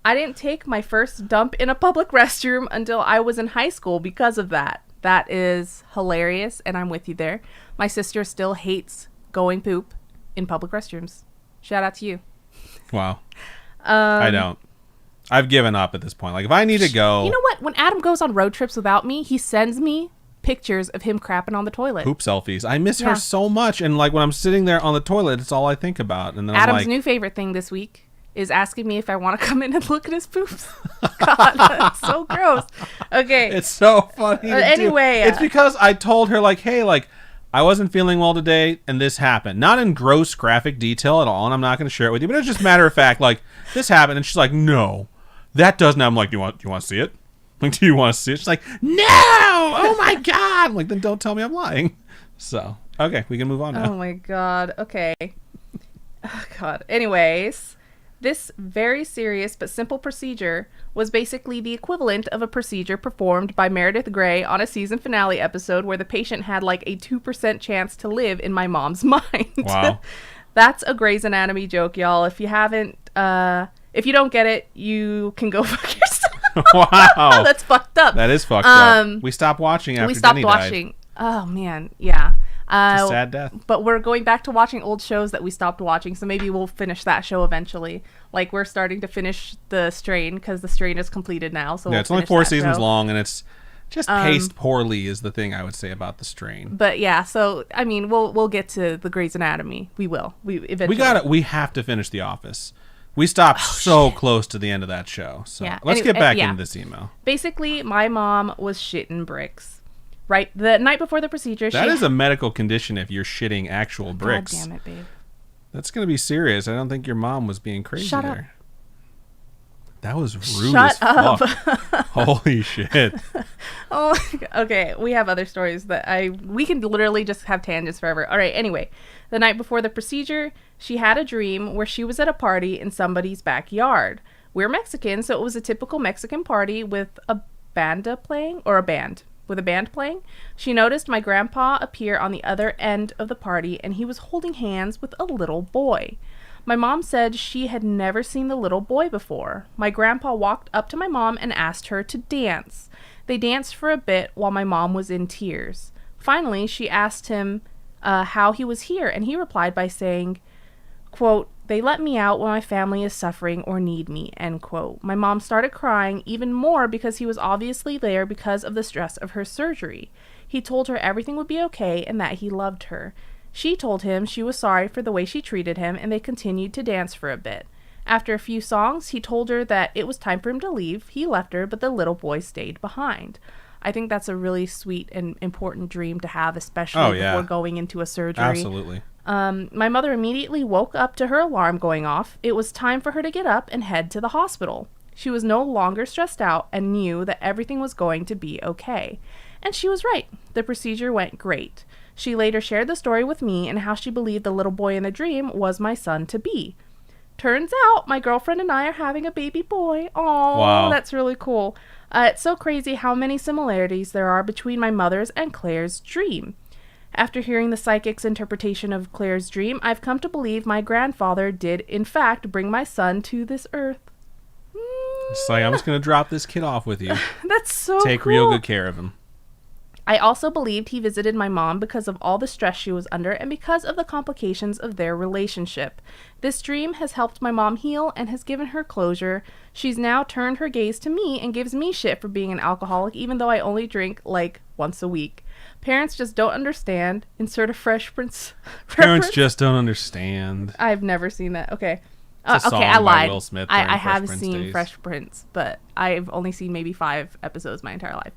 I didn't take my first dump in a public restroom until I was in high school because of that. That is hilarious, and I'm with you there. My sister still hates going poop in public restrooms. Shout out to you. Wow. I don't. I've given up at this point. Like, if I need to go... You know what? When Adam goes on road trips without me, he sends me pictures of him crapping on the toilet. Poop selfies. I miss her so much, and like when I'm sitting there on the toilet, it's all I think about. And then Adam's new favorite thing this week is asking me if I want to come in and look at his poops. God, that's so gross. Okay. It's so funny. Anyway. It's because I told her, like, hey, like, I wasn't feeling well today, and this happened. Not in gross graphic detail at all, and I'm not going to share it with you, but it's just matter of fact, like, this happened, and she's like, no, that doesn't. I'm like, do you want to see it? Like, do you want to see it? She's like, no! Oh, my God! I'm like, then don't tell me I'm lying. So, okay, we can move on now. Oh, my God. Okay. Oh, God. Anyways... This very serious but simple procedure was basically the equivalent of a procedure performed by Meredith Grey on a season finale episode where the patient had like a 2% chance to live in my mom's mind. Wow. That's a Grey's Anatomy joke, y'all. If you haven't, if you don't get it, you can go fuck yourself. Wow. That's fucked up. That is fucked up. We stopped watching after Denny died. Oh, man. Yeah. It's a sad death. But we're going back to watching old shows that we stopped watching, so maybe we'll finish that show eventually. Like, we're starting to finish The Strain, because The Strain is completed now. So yeah, it's only 4 seasons long, and it's just paced poorly is the thing I would say about The Strain. But yeah, so, I mean, we'll get to the Grey's Anatomy. We will. We eventually. We have to finish The Office. We stopped close to the end of that show. So yeah. Let's get back into this email. Basically, my mom was shitting bricks. Right, the night before the procedure. That is a medical condition if you're shitting actual bricks. God damn it, babe. That's going to be serious. I don't think your mom was being crazy there. Shut up. That was rude Shut as up. fuck. Holy shit. Oh, okay. We have other stories that we can literally just have tangents forever. All right. Anyway, the night before the procedure, she had a dream where she was at a party in somebody's backyard. We're Mexican, so it was a typical Mexican party with a band playing. She noticed my grandpa appear on the other end of the party, and he was holding hands with a little boy. My mom said she had never seen the little boy before. My grandpa walked up to my mom and asked her to dance. They danced for a bit while my mom was in tears. Finally, she asked him how he was here, and he replied by saying, quote, "They let me out when my family is suffering or need me," end quote. My mom started crying even more because he was obviously there because of the stress of her surgery. He told her everything would be okay and that he loved her. She told him she was sorry for the way she treated him, and they continued to dance for a bit. After a few songs, he told her that it was time for him to leave. He left her, but the little boy stayed behind. I think that's a really sweet and important dream to have, especially before going into a surgery. Absolutely. My mother immediately woke up to her alarm going off. It was time for her to get up and head to the hospital. She was no longer stressed out and knew that everything was going to be okay. And she was right. The procedure went great. She later shared the story with me and how she believed the little boy in the dream was my son-to-be. Turns out my girlfriend and I are having a baby boy. Oh, wow. That's really cool. It's so crazy how many similarities there are between my mother's and Claire's dream. After hearing the psychic's interpretation of Claire's dream, I've come to believe my grandfather did, in fact, bring my son to this earth. It's like, I'm just going to drop this kid off with you. That's so Take cool. real good care of him. I also believed he visited my mom because of all the stress she was under and because of the complications of their relationship. This dream has helped my mom heal and has given her closure. She's now turned her gaze to me and gives me shit for being an alcoholic, even though I only drink like once a week. Parents just don't understand. Insert a Fresh Prince Parents just don't understand. I've never seen that. Okay. Okay, I lied. Will Smith I have Prince seen days. Fresh Prince, but I've only seen maybe 5 episodes my entire life.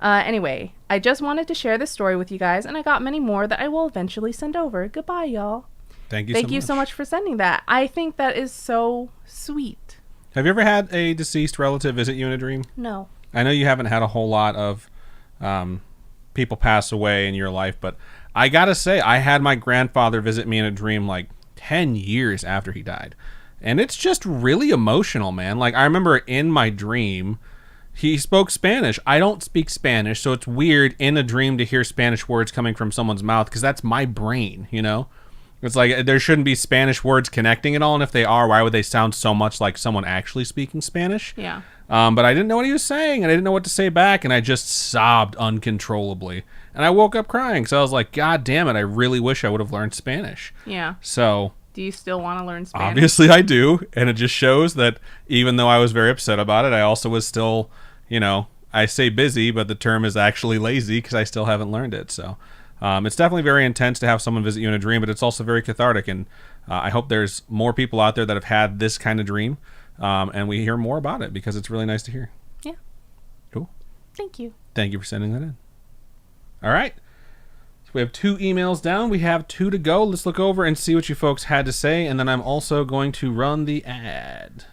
Anyway, I just wanted to share this story with you guys, and I got many more that I will eventually send over. Goodbye, y'all. Thank you so much for sending that. I think that is so sweet. Have you ever had a deceased relative visit you in a dream? No. I know you haven't had a whole lot of people pass away in your life, but I gotta say, I had my grandfather visit me in a dream like 10 years after he died. And it's just really emotional, man. Like, I remember in my dream, he spoke Spanish. I don't speak Spanish, so it's weird in a dream to hear Spanish words coming from someone's mouth because that's my brain, you know? It's like there shouldn't be Spanish words connecting at all, and if they are, why would they sound so much like someone actually speaking Spanish? Yeah. But I didn't know what he was saying, and I didn't know what to say back, and I just sobbed uncontrollably. And I woke up crying, so I was like, God damn it, I really wish I would have learned Spanish. Yeah. So... Do you still want to learn Spanish? Obviously I do, and it just shows that even though I was very upset about it, I also was still, you know, I say busy, but the term is actually lazy because I still haven't learned it. So it's definitely very intense to have someone visit you in a dream, but it's also very cathartic, and I hope there's more people out there that have had this kind of dream, and we hear more about it because it's really nice to hear. Yeah. Cool. Thank you. Thank you for sending that in. All right. We have 2 emails down. We have 2 to go. Let's look over and see what you folks had to say, and then I'm also going to run the ad.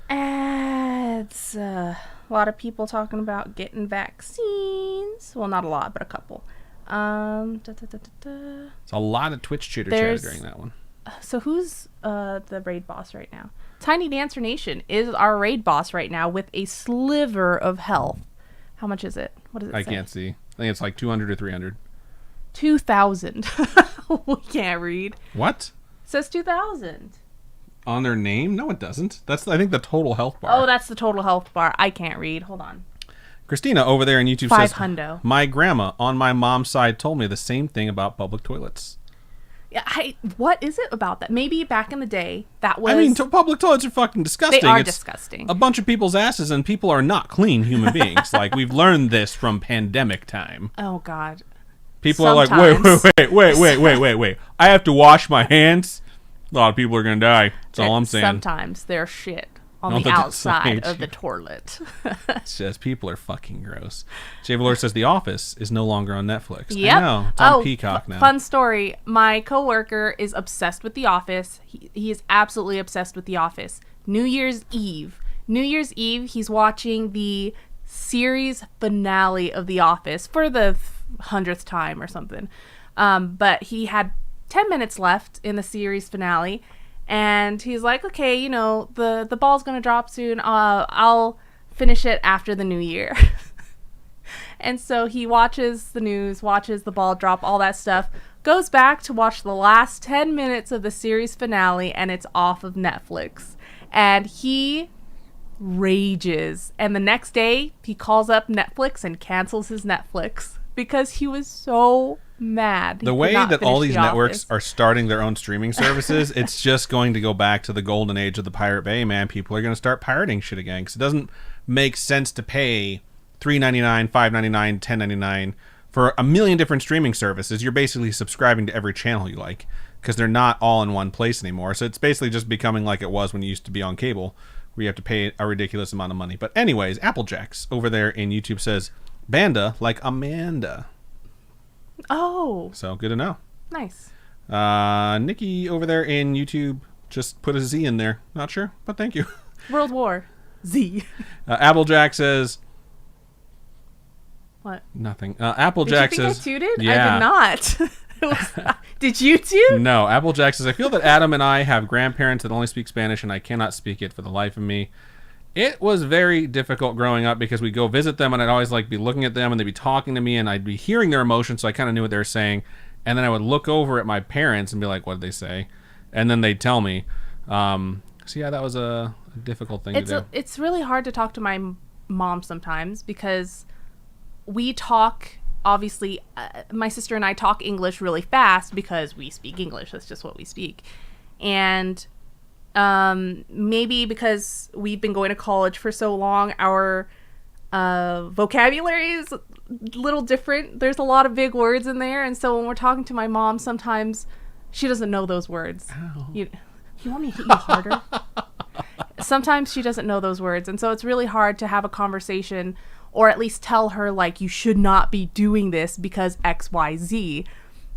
Ads. A lot of people talking about getting vaccines. Well, not a lot, but a couple. It's a lot of Twitch chitter-chatter during that one. So who's the raid boss right now? Tiny Dancer Nation is our raid boss right now with a sliver of health. How much is it? What does it say? I can't see. I think it's like 200 or 300. 2,000. We can't read. What? It says 2,000. On their name? No, it doesn't. That's, I think, the total health bar. Oh, that's the total health bar. I can't read. Hold on. Christina over there on YouTube says, 500. My grandma on my mom's side told me the same thing about public toilets. Yeah, what is it about that? Maybe back in the day, that was... I mean, public toilets are fucking disgusting. They are it's disgusting. A bunch of people's asses, and people are not clean human beings. Like, we've learned this from pandemic time. Oh, God. People are like, wait. I have to wash my hands? A lot of people are going to die. That's all I'm saying. Sometimes they're shit on the outside of the toilet. It's just, people are fucking gross. Jay Valor says The Office is no longer on Netflix. Yep. I know. It's on Peacock now. Fun story. My coworker is obsessed with The Office. He is absolutely obsessed with The Office. New Year's Eve, New Year's Eve, he's watching the series finale of The Office for the 100th time or something. But he had 10 minutes left in the series finale, and he's like, okay, you know, the ball's gonna drop soon. I'll finish it after the new year. And so he watches the news, watches the ball drop, all that stuff, goes back to watch the last 10 minutes of the series finale, and it's off of Netflix. And he rages. And the next day, he calls up Netflix and cancels his Netflix because he was so mad. The way that all these networks are starting their own streaming services, it's just going to go back to the golden age of the Pirate Bay, man. People are going to start pirating shit again because it doesn't make sense to pay $3.99, $5.99, $10.99 for a million different streaming services. You're basically subscribing to every channel you like because they're not all in one place anymore. So it's basically just becoming like it was when you used to be on cable, where you have to pay a ridiculous amount of money. But anyways, Applejacks over there in YouTube says, Banda like Amanda. Oh. So good to know. Nice. Nikki over there in YouTube just put a Z in there. Not sure, but thank you. World War Z. Applejack says... What? Nothing. Applejack did you think says... I tooted? Yeah. I did not. Did you toot? No. Applejack says, I feel that Adam and I have grandparents that only speak Spanish and I cannot speak it for the life of me. It was very difficult growing up because we'd go visit them and I'd always like be looking at them and they'd be talking to me and I'd be hearing their emotions, so I kind of knew what they were saying. And then I would look over at my parents and be like, what did they say? And then they'd tell me. So yeah, that was a difficult thing to do. It's really hard to talk to my mom sometimes because we talk, obviously, my sister and I talk English really fast because we speak English. That's just what we speak. And maybe because we've been going to college for so long, our vocabulary is a little different. There's a lot of big words in there. And so when we're talking to my mom, sometimes she doesn't know those words. You want me to hit you harder? Sometimes she doesn't know those words. And so it's really hard to have a conversation or at least tell her, like, you should not be doing this because X, Y, Z.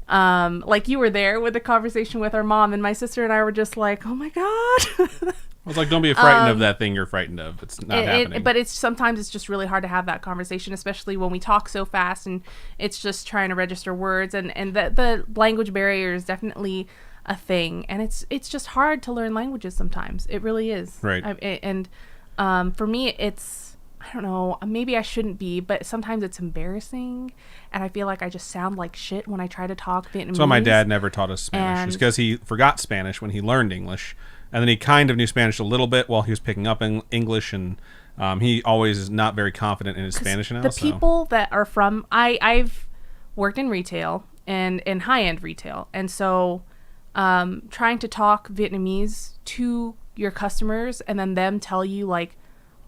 Like you were there with the conversation with our mom, and my sister and I were just like, oh my God. I was like, don't be frightened of that thing you're frightened of. It's not happening. But sometimes it's just really hard to have that conversation, especially when we talk so fast and it's just trying to register words, and the language barrier is definitely a thing, and it's just hard to learn languages sometimes. It really is. Right. For me, it's, I don't know, maybe I shouldn't be, but sometimes it's embarrassing, and I feel like I just sound like shit when I try to talk Vietnamese. So my dad never taught us Spanish. It's because he forgot Spanish when he learned English, and then he kind of knew Spanish a little bit while he was picking up English, and he always is not very confident in his Spanish now. People that are from, I've worked in retail and in high-end retail, and so trying to talk Vietnamese to your customers and then them tell you, like,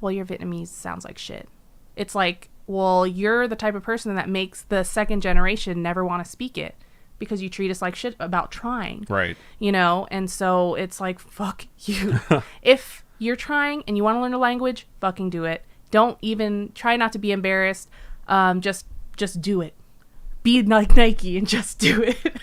well, your Vietnamese sounds like shit. It's like, well, you're the type of person that makes the second generation never want to speak it because you treat us like shit about trying. Right. You know? And so it's like, fuck you. If you're trying and you want to learn a language, fucking do it. Don't even try not to be embarrassed. Just do it. Be like Nike and just do it.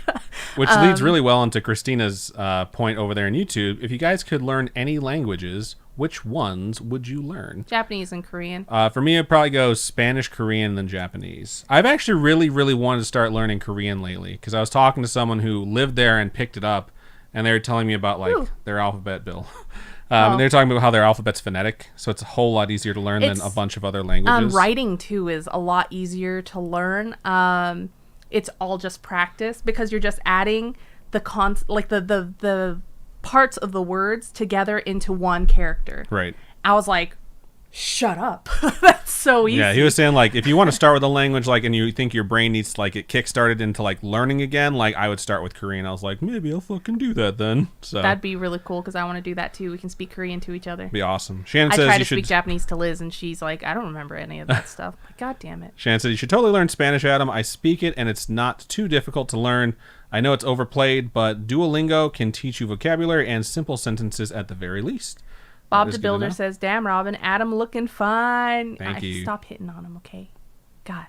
Which leads really well into Christina's point over there on YouTube. If you guys could learn any languages, which ones would you learn? Japanese and Korean. For me, it'd probably go Spanish, Korean, then Japanese. I've actually really, really wanted to start learning Korean lately because I was talking to someone who lived there and picked it up, and they were telling me about their alphabet, Bill. And they were talking about how their alphabet's phonetic, so it's a whole lot easier to learn than a bunch of other languages. Writing, too, is a lot easier to learn. It's all just practice because you're just adding the parts of the words together into one character. Right. I was like, shut up. That's so easy. Yeah, he was saying, like, if you want to start with a language, like, and you think your brain needs to, like, it kickstarted into, like, learning again, like, I would start with Korean. I was like, maybe I'll fucking do that then. So that'd be really cool because I want to do that too. We can speak Korean to each other. Be awesome. Shannon I says try you to should speak Japanese to Liz, and she's like, I don't remember any of that stuff. Like, God damn it. Shannon said you should totally learn Spanish, Adam. I speak it, and it's not too difficult to learn. I know it's overplayed, but Duolingo can teach you vocabulary and simple sentences at the very least. Bob the Builder says, damn, Robin, Adam looking fine. Thank you. Stop hitting on him, okay? God.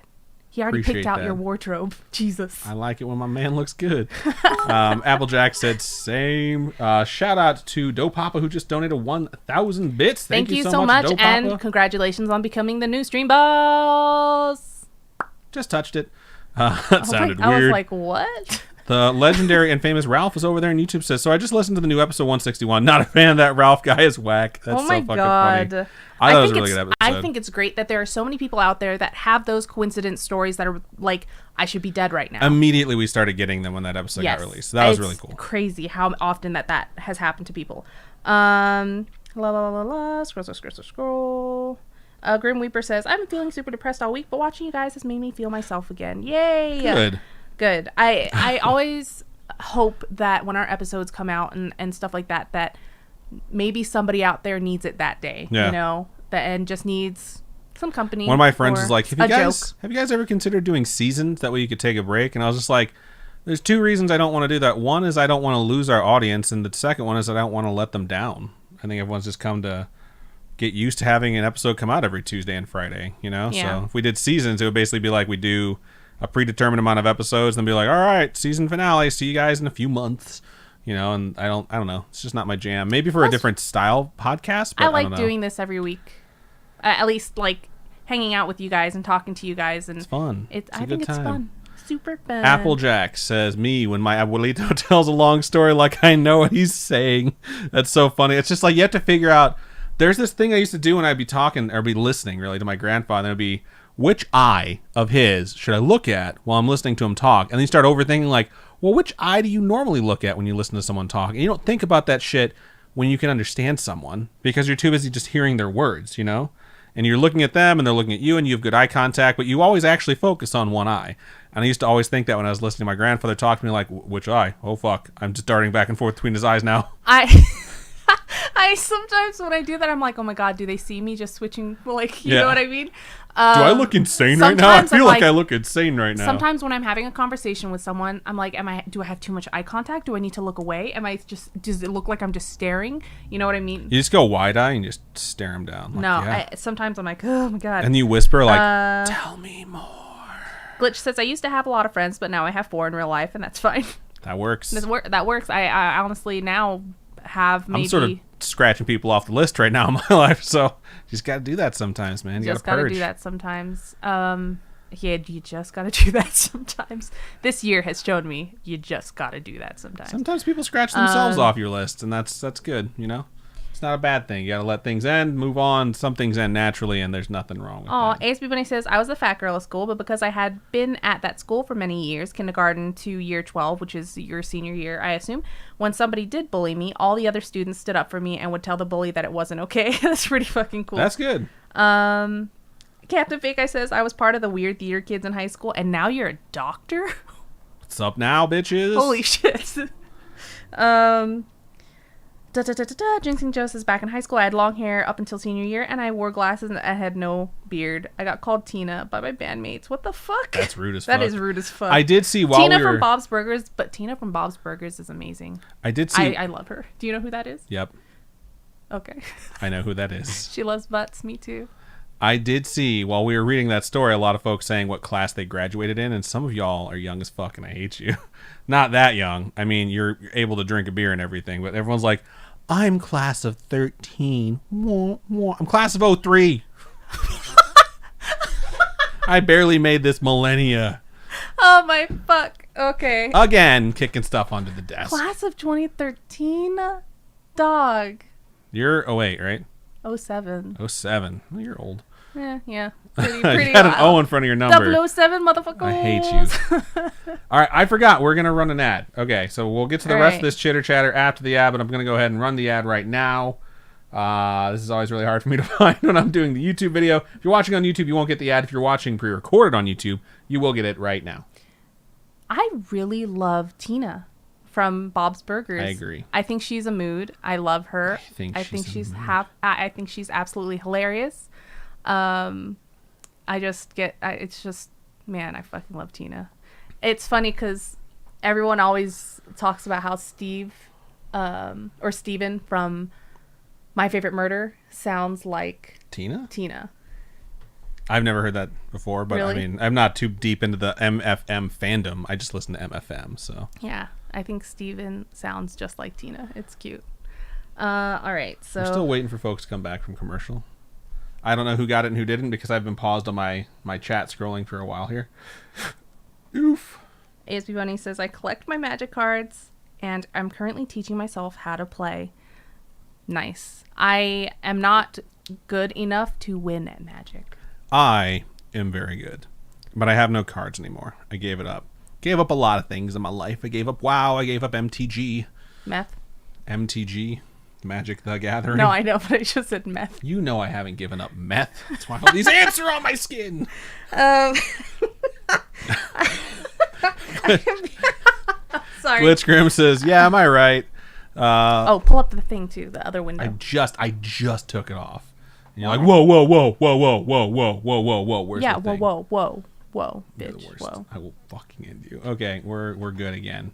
He already Appreciate picked out that. your wardrobe. Jesus. I like it when my man looks good. Applejack said same. Shout out to Doe Papa who just donated 1,000 bits. Thank you so much, Doe and Papa. congratulations on becoming the new stream boss. Just touched it. That sounded weird. I was like, what? The legendary and famous Ralph is over there on YouTube says, so I just listened to the new episode 161. Not a fan of that Ralph guy is whack. That's so fucking funny. I thought it was a really good episode. I think it's great that there are so many people out there that have those coincidence stories that are like, I should be dead right now. Immediately we started getting them when that episode got released. So that was really cool. It's crazy how often that has happened to people. Scroll. Grim Weeper says, I've been feeling super depressed all week, but watching you guys has made me feel myself again. Yay! Good. I always hope that when our episodes come out and stuff like that, that maybe somebody out there needs it that day, you know, and just needs some company. One of my friends is like, have you guys ever considered doing seasons? That way you could take a break. And I was just like, there's two reasons I don't want to do that. One is I don't want to lose our audience. And the second one is I don't want to let them down. I think everyone's just come to get used to having an episode come out every Tuesday and Friday, you know? Yeah. So if we did seasons, it would basically be like we do a predetermined amount of episodes and be like, all right, season finale, see you guys in a few months, you know. And I don't know, it's just not my jam. Maybe for a different style podcast, but I like doing this every week, at least like hanging out with you guys and talking to you guys, and it's fun. I think it's fun, super fun. Applejack says, me when my abuelito tells a long story like I know what he's saying. That's so funny. It's just like you have to figure out. There's this thing I used to do when I'd be talking or be listening really to my grandfather. It'd be, which eye of his should I look at while I'm listening to him talk? And then you start overthinking like, well, which eye do you normally look at when you listen to someone talk? And you don't think about that shit when you can understand someone because you're too busy just hearing their words, you know? And you're looking at them and they're looking at you and you have good eye contact, but you always actually focus on one eye. And I used to always think that when I was listening to my grandfather talk to me like, which eye? Oh, fuck. I'm just darting back and forth between his eyes now. I sometimes when I do that, I'm like, oh my God, do they see me just switching? Like, you know what I mean? Do I look insane right now? I feel like I look insane right now. Sometimes when I'm having a conversation with someone, I'm like, do I have too much eye contact? Do I need to look away? Does it look like I'm just staring? You know what I mean? You just go wide eye and just stare him down. Like, no, sometimes I'm like, oh my God. And you whisper like, tell me more. Glitch says, I used to have a lot of friends, but now I have 4 in real life, and that's fine. That works. That works. I honestly now have maybe... I'm sort of scratching people off the list right now in my life, so you just got to do that sometimes, man. You just got to do that sometimes. You just got to do that sometimes. This year has shown me you just got to do that sometimes. Sometimes people scratch themselves off your list, and that's good, you know? It's not a bad thing. You got to let things end, move on. Some things end naturally, and there's nothing wrong with that. ASB Bunny says, I was the fat girl at school, but because I had been at that school for many years, kindergarten to year 12, which is your senior year, I assume, when somebody did bully me, all the other students stood up for me and would tell the bully that it wasn't okay. That's pretty fucking cool. That's good. Captain Fake Eye says, I was part of the weird theater kids in high school, and now you're a doctor? What's up now, bitches? Holy shit. Jinxing Joe says, back in high school, I had long hair up until senior year, and I wore glasses and I had no beard. I got called Tina by my bandmates. What the fuck? That's rude as fuck. That is rude as fuck. I did see Tina from Bob's Burgers, but Tina from Bob's Burgers is amazing. I did see... I love her. Do you know who that is? Yep. Okay. I know who that is. She loves butts. Me too. I did see, while we were reading that story, a lot of folks saying what class they graduated in, and some of y'all are young as fuck, and I hate you. Not that young. I mean, you're able to drink a beer and everything, but everyone's like, I'm class of 13. I'm class of 03. I barely made this millennia. Oh my fuck. Okay. Again, kicking stuff onto the desk. Class of 2013? Dog. You're 08, right? 07. 07. Well, you're old. Yeah. Pretty you had an O in front of your number. 007, motherfucker. I hate you. All right, I forgot. We're going to run an ad. Okay, so we'll get to the rest of this chitter chatter after the ad, but I'm going to go ahead and run the ad right now. This is always really hard for me to find when I'm doing the YouTube video. If you're watching on YouTube, you won't get the ad. If you're watching pre-recorded on YouTube, you will get it right now. I really love Tina from Bob's Burgers. I agree. I think she's a mood. I love her. I think she's absolutely hilarious. It's just, man, I fucking love Tina. It's funny because everyone always talks about how Steve, or Steven from My Favorite Murder sounds like Tina. I've never heard that before, but Really? I mean, I'm not too deep into the MFM fandom. I just listen to MFM, so. Yeah, I think Steven sounds just like Tina. It's cute. All right, so... We're still waiting for folks to come back from commercial. I don't know who got it and who didn't because I've been paused on my chat scrolling for a while here. Oof. ASB Bunny says, I collect my magic cards, and I'm currently teaching myself how to play. Nice. I am not good enough to win at Magic. I am very good, but I have no cards anymore. I gave it up. Gave up a lot of things in my life. I gave up WoW. I gave up MTG. Meth? MTG. Magic the Gathering. No, I know, but I just said meth. You know I haven't given up meth. That's why all these ants are on my skin. Sorry. Glitchgrim says, yeah, am I right? Pull up the thing, too, the other window. I just took it off. And you're like, whoa, whoa, whoa, whoa, whoa, whoa, whoa, whoa, whoa, whoa. Where's the thing? Whoa, You're the bitch, worst. whoa. I will fucking end you. Okay, we're good again.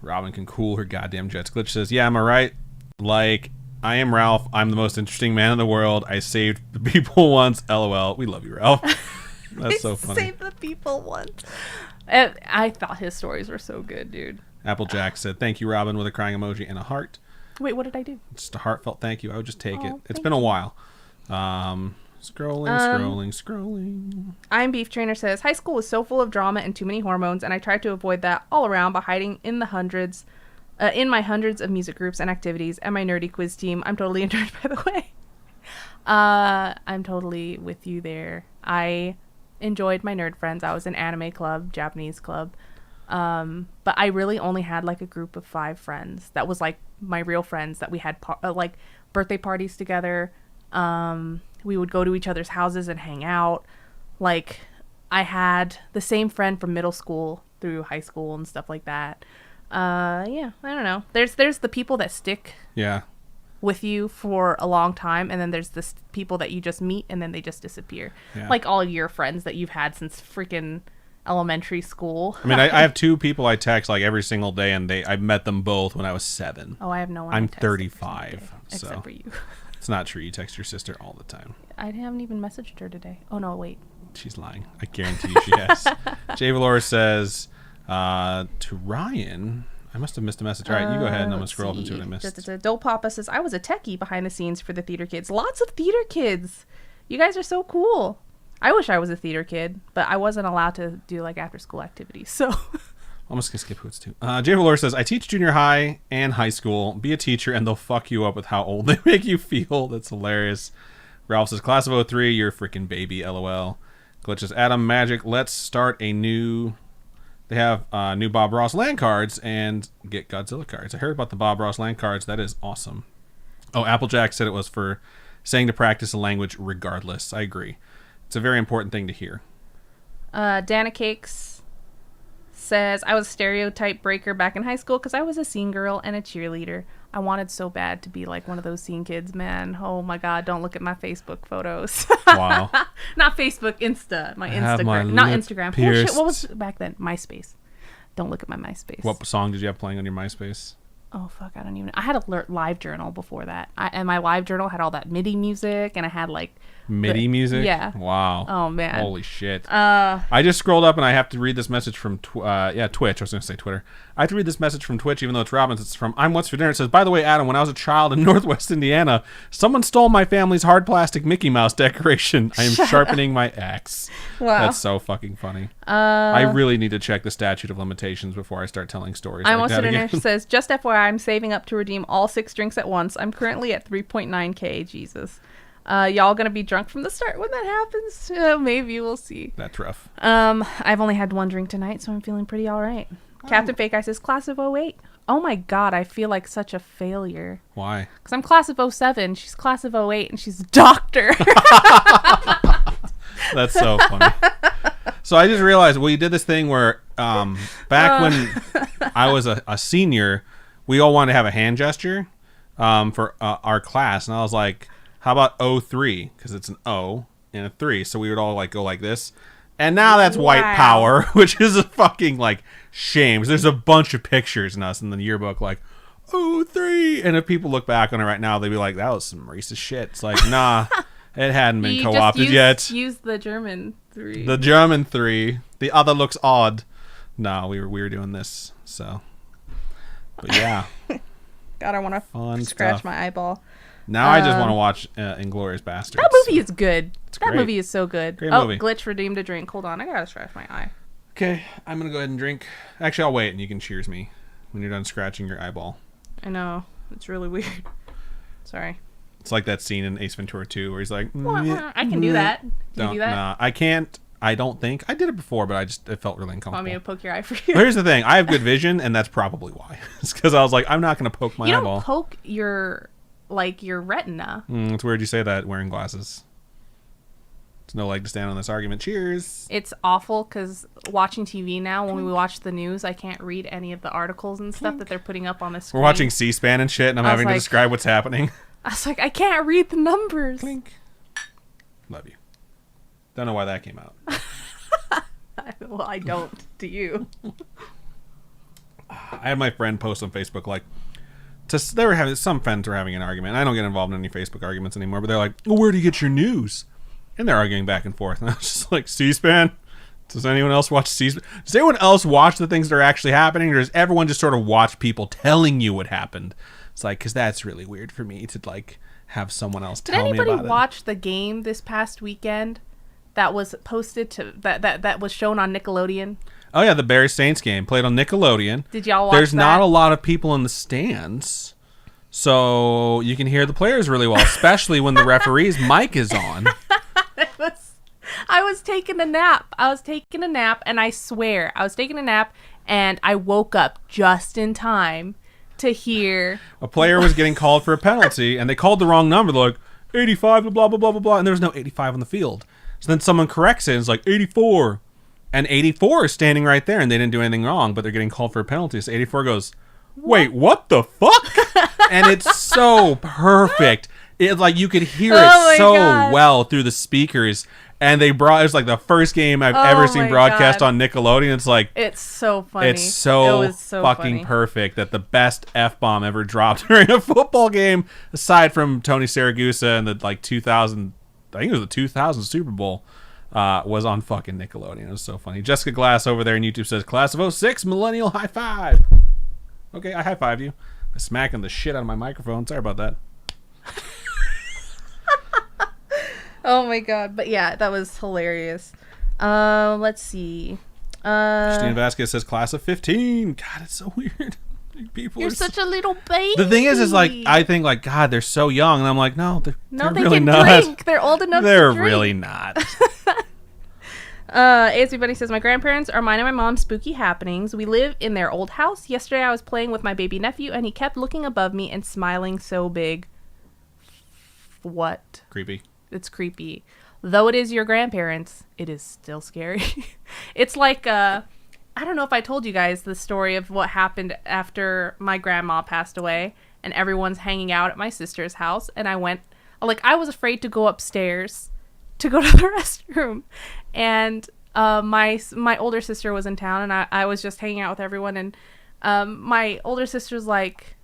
Robin can cool her goddamn jets. Glitch says, yeah, am I right? Like, I am Ralph. I'm the most interesting man in the world. I saved the people once. LOL. We love you, Ralph. That's so funny. Saved the people once. I thought his stories were so good, dude. Applejack said, thank you, Robin, with a crying emoji and a heart. Wait, what did I do? Just a heartfelt thank you. I would just take it. It's thank been a while. Scrolling. I'm Beef Trainer says, high school was so full of drama and too many hormones, and I tried to avoid that all around by hiding in my hundreds of music groups and activities and my nerdy quiz team. I'm totally a nerd, by the way. I'm totally with you there. I enjoyed my nerd friends. I was in anime club, Japanese club. But I really only had like a group of 5 friends. That was like my real friends that we had like birthday parties together. We would go to each other's houses and hang out. Like, I had the same friend from middle school through high school and stuff like that. Yeah, I don't know. There's the people that stick with you for a long time, and then there's this people that you just meet and then they just disappear. Yeah. Like all your friends that you've had since freaking elementary school. I mean, I have 2 people I text like every single day, and I met them both when I was 7. Oh, I have no one. I'm 35, except for you. It's not true. You text your sister all the time. I haven't even messaged her today. Oh, no, wait. She's lying. I guarantee you she has. Jay Valora says, to Ryan, I must have missed a message. All right, you go ahead, and I'm going to scroll up and see what I missed. Dole Papa says, I was a techie behind the scenes for the theater kids. Lots of theater kids. You guys are so cool. I wish I was a theater kid, but I wasn't allowed to do like after school activities, so... I'm just going to skip who it's to. Jay Valor says, I teach junior high and high school. Be a teacher and they'll fuck you up with how old they make you feel. That's hilarious. Ralph says, class of 03, you're a freaking baby, LOL. Glitch says, Adam, Magic, let's start a new... They have new Bob Ross land cards and get Godzilla cards. I heard about the Bob Ross land cards. That is awesome. Oh, Applejack said it was for saying to practice a language regardless. I agree. It's a very important thing to hear. Dana Cakes says, I was a stereotype breaker back in high school because I was a scene girl and a cheerleader. I wanted so bad to be like one of those scene kids, man. Oh my God, don't look at my Facebook photos. Wow. Not Facebook, Insta. My Instagram. Not Instagram. Oh, shit, what was back then? MySpace. Don't look at my MySpace. What song did you have playing on your MySpace? Oh, fuck, I don't even... I had a live journal before that. And my live journal had all that MIDI music, and I had, like... MIDI music? Yeah. Wow. Oh, man. Holy shit. I just scrolled up, and I have to read this message from... Twitch. I was going to say Twitter. I have to read this message from Twitch, even though it's Robin's. It's from I'm What's for Dinner. It says, by the way, Adam, when I was a child in Northwest Indiana, someone stole my family's hard plastic Mickey Mouse decoration. I am sharpening my axe. Wow. That's so fucking funny. I really need to check the statute of limitations before I start telling stories I'm What's for Dinner says, just FYI, I'm saving up to redeem all 6 drinks at once. I'm currently at 3.9K. Jesus. Y'all gonna be drunk from the start when that happens? Maybe, we'll see. That's rough. I've only had 1 drink tonight, so I'm feeling pretty all right. Oh. Captain Fake Eye says, class of 08. Oh my God, I feel like such a failure. Why? Because I'm class of 07, she's class of 08, and she's a doctor. That's so funny. So I just realized we did this thing where back when I was a senior, we all wanted to have a hand gesture for our class, and I was like, how about 03? Because it's an O and a 3, so we would all like go like this. And now that's white power, which is a fucking like shame. There's a bunch of pictures in us in the yearbook like 03, and if people look back on it right now, they'd be like, that was some racist shit. It's like, nah, It hadn't been co-opted yet. Use the German 3. The German 3. The other looks odd. No, we were doing this. So, but yeah. God, I want to scratch my eyeball. Now I just want to watch Inglourious Basterds. That movie is good. That movie is so good. Great movie. Glitch redeemed a drink. Hold on, I gotta scratch my eye. Okay, I'm gonna go ahead and drink. Actually, I'll wait and you can cheers me when you're done scratching your eyeball. I know. It's really weird. Sorry. It's like that scene in Ace Ventura 2 where he's like, I can do that. Can you do that? Nah, I can't. I don't think. I did it before, but it felt really uncomfortable. Want me to poke your eye for you? But here's the thing. I have good vision, and that's probably why. It's because I was like, I'm not going to poke my eyeball. You don't poke your retina. It's weird you say that wearing glasses. There's no leg to stand on this argument. Cheers. It's awful because watching TV now, when we watch the news, I can't read any of the articles and stuff that they're putting up on the screen. We're watching C-SPAN and shit, and I'm having to describe what's happening. I was like, I can't read the numbers. Clink. Love you. Don't know why that came out. Well, I don't. Do you? I had my friend post on Facebook some friends were having an argument. I don't get involved in any Facebook arguments anymore, but they're like, well, where do you get your news? And they're arguing back and forth. And I was just like, C-SPAN? Does anyone else watch C-SPAN? Does anyone else watch the things that are actually happening? Or does everyone just sort of watch people telling you what happened? It's like, because that's really weird for me to like have someone else tell me about it. Did anybody watch the game this past weekend that was posted to that was shown on Nickelodeon? Oh yeah, the Bears Saints game played on Nickelodeon. Did y'all watch There's not a lot of people in the stands, so you can hear the players really well, especially when the referee's mic is on. I was taking a nap. And I swear, I was taking a nap, and I woke up just in time to hear a player was getting called for a penalty, and they called the wrong number. They're like 85, blah blah blah blah blah, and there was no 85 on the field. So then someone corrects it, and it's like 84, and 84 is standing right there, and they didn't do anything wrong, but they're getting called for a penalty. So 84 goes, "Wait, what the fuck?" And it's so perfect. It's like you could hear it so well through the speakers. And it was like the first game I've ever seen broadcast on Nickelodeon. It's like, it's so funny. It's so fucking perfect that the best F-bomb ever dropped during a football game, aside from Tony Siragusa and the like 2000, I think it was the 2000 Super Bowl, was on fucking Nickelodeon. It was so funny. Jessica Glass over there on YouTube says, "Class of 06, millennial high five." Okay, I high fived you. I'm smacking the shit out of my microphone. Sorry about that. Oh my god. But yeah, that was hilarious. Let's see. Christina Vasquez says class of 15. God, it's so weird. People You're such a little baby. The thing is like, I think like, God, they're so young. And I'm like, no, they're they really can not. Drink. They're old enough to drink. They're really not. ASB Bunny says, my grandparents are mine and my mom's spooky happenings. We live in their old house. Yesterday I was playing with my baby nephew and he kept looking above me and smiling so big. What? Creepy. It's creepy. Though it is your grandparents, it is still scary. It's like, I don't know if I told you guys the story of what happened after my grandma passed away and everyone's hanging out at my sister's house. And I was afraid to go upstairs to go to the restroom. And my older sister was in town and I was just hanging out with everyone. And my older sister's like,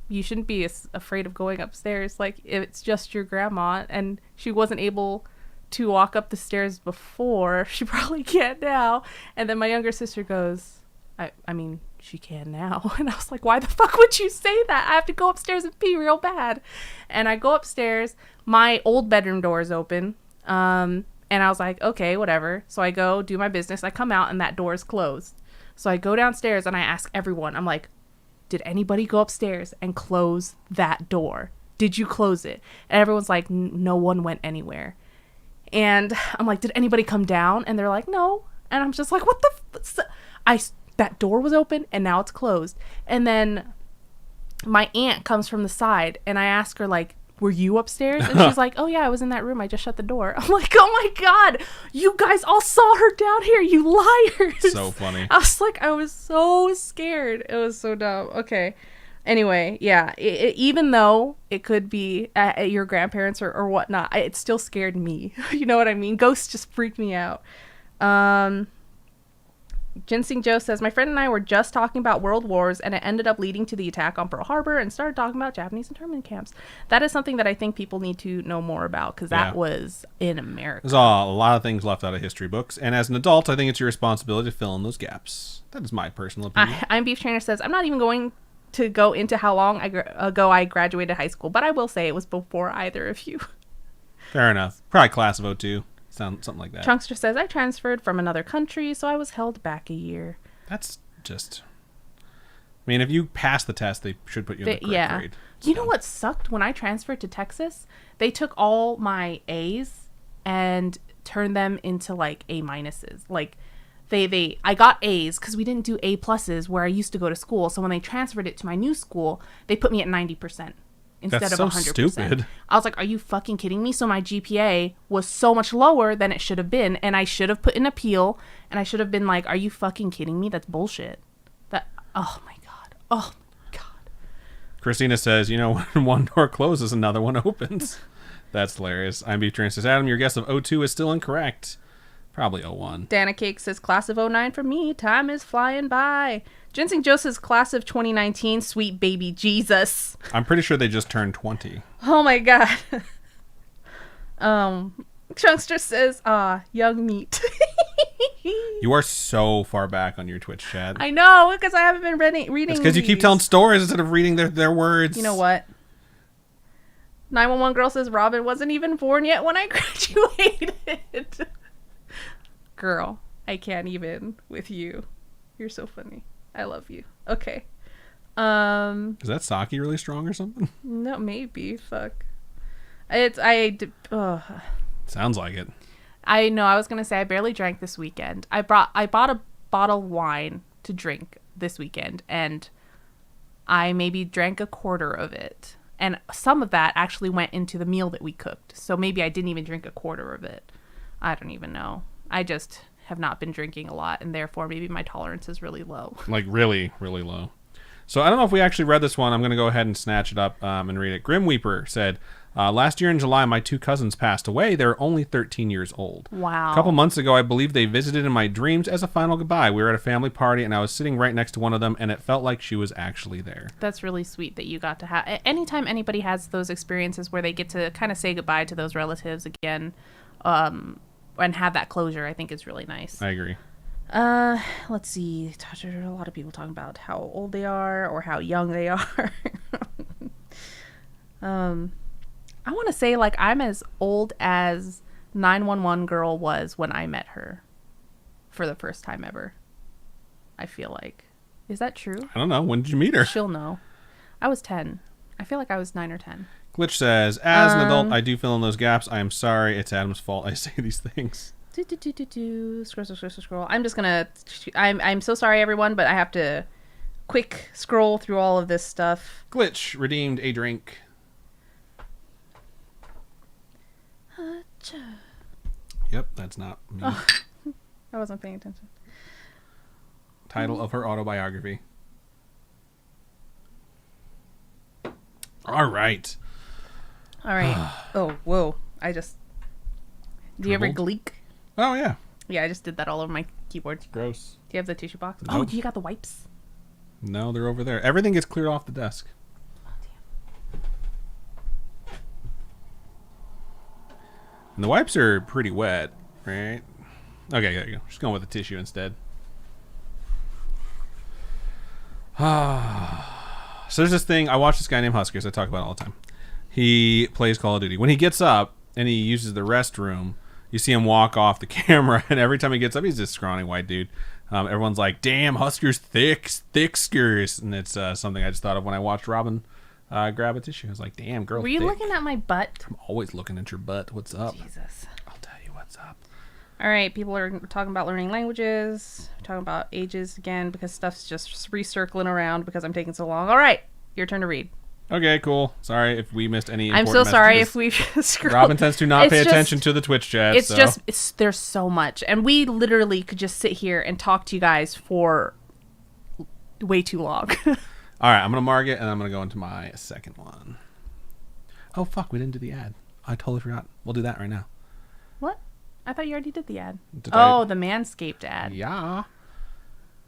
you shouldn't be afraid of going upstairs. Like, it's just your grandma. And she wasn't able to walk up the stairs before. She probably can't now. And then my younger sister goes, I mean, she can now. And I was like, why the fuck would you say that? I have to go upstairs and pee real bad. And I go upstairs. My old bedroom door is open. And I was like, okay, whatever. So I go do my business. I come out and that door is closed. So I go downstairs and I ask everyone, I'm like, did anybody go upstairs and close that door? Did you close it? And everyone's like, no one went anywhere. And I'm like, did anybody come down? And they're like, no. And I'm just like, what the that door was open and now it's closed. And then my aunt comes from the side and I ask her, like, were you upstairs? And she's like, oh yeah, I was in that room. I just shut the door. I'm like, oh my God, you guys all saw her down here, you liars. So funny. I was like, I was so scared. It was so dumb. Okay. Anyway, yeah, even though it could be at your grandparents or whatnot, it still scared me. You know what I mean? Ghosts just freaked me out. Ginseng Joe says, my friend and I were just talking about world wars, and it ended up leading to the attack on Pearl Harbor, and started talking about Japanese internment camps. That is something that I think people need to know more about, because that was in America. There's a lot of things left out of history books, and as an adult, I think it's your responsibility to fill in those gaps. That is my personal opinion. I'm Beef Trainer says, I'm not even going to go into how long ago I graduated high school, but I will say it was before either of you. Fair enough. Probably class of 02. Something like that. Chunkster says, I transferred from another country, so I was held back a year. That's just... I mean, if you pass the test, they should put you in the correct grade. So. You know what sucked? When I transferred to Texas, they took all my A's and turned them into, like, A minuses. Like, I got A's because we didn't do A pluses where I used to go to school. So when they transferred it to my new school, they put me at 90%. Instead of 100%. That's so stupid. I was like, are you fucking kidding me? So my GPA was so much lower than it should have been, and I should have put an appeal, and I should have been like, are you fucking kidding me? That's bullshit. Oh my god. Oh my god. Christina says, you know, when one door closes, another one opens. That's hilarious. I'm Beef Trainer says, Adam, your guess of 02 is still incorrect. Probably 01. Dana Cake says, class of 09 for me. Time is flying by. Ginseng Joe says, class of 2019. Sweet baby Jesus. I'm pretty sure they just turned 20. Oh my god. Chunkster says, young meat. You are so far back on your Twitch chat. I know, because I haven't been reading. It's because you keep telling stories instead of reading their words. You know what? 911 girl says, Robin wasn't even born yet when I graduated. Girl, I can't even with you. You're so funny. I love you. Okay. Is that sake really strong or something? No, maybe. Fuck. Sounds like it. I know. I was gonna say I barely drank this weekend. I bought a bottle of wine to drink this weekend, and I maybe drank a quarter of it, and some of that actually went into the meal that we cooked. So maybe I didn't even drink a quarter of it. I don't even know. I just have not been drinking a lot, and therefore maybe my tolerance is really low. Like really, really low. So I don't know if we actually read this one. I'm going to go ahead and snatch it up and read it. Grim Weeper said, last year in July, my two cousins passed away. They were only 13 years old. Wow. A couple months ago, I believe they visited in my dreams as a final goodbye. We were at a family party, and I was sitting right next to one of them, and it felt like she was actually there. That's really sweet that you got to have... Anytime anybody has those experiences where they get to kind of say goodbye to those relatives again, and have that closure, I think is really nice. I agree. Let's see. A lot of people talking about how old they are or how young they are. I want to say, like, I'm as old as 911 girl was when I met her for the first time ever. I feel like. Is that true? I don't know. When did you meet her? She'll know. I was 10. I feel like I was 9 or 10. Glitch says, as an adult, I do fill in those gaps. I am sorry. It's Adam's fault I say these things. Scroll. I'm just gonna... I'm so sorry, everyone, but I have to quick scroll through all of this stuff. Glitch redeemed a drink. Yep, that's not me. Oh, I wasn't paying attention. Title of her autobiography. All right. Oh, whoa. Do you ever gleek? Oh, yeah. Yeah, I just did that all over my keyboard. It's gross. Do you have the tissue box? Nope. Oh, you got the wipes? No, they're over there. Everything gets cleared off the desk. Oh, damn. And the wipes are pretty wet, right? Okay, there you go. Just going with the tissue instead. So there's this thing. I watch this guy named Huskers. I talk about it all the time. He plays Call of Duty. When he gets up and he uses the restroom, you see him walk off the camera, and every time he gets up, he's this scrawny white dude. Everyone's like, damn, Husker's thick skers. And it's something I just thought of when I watched Robin grab a tissue. I was like, damn, girl, Were you thick. looking at my butt? I'm always looking at your butt. What's up? Jesus. I'll tell you what's up. All right, people are talking about learning languages, talking about ages again, because stuff's just recircling around because I'm taking so long. All right, your turn to read. Okay, cool. Sorry if we missed any important I'm so sorry if messages. we screwed. Robin tends to not pay attention to the Twitch chat. It's there's so much, and we literally could just sit here and talk to you guys for way too long. All right, I'm gonna mark it, and I'm gonna go into my second one. Oh fuck, we didn't do the ad. I totally forgot. We'll do that right now. What? I thought you already did the ad. The Manscaped ad. Yeah.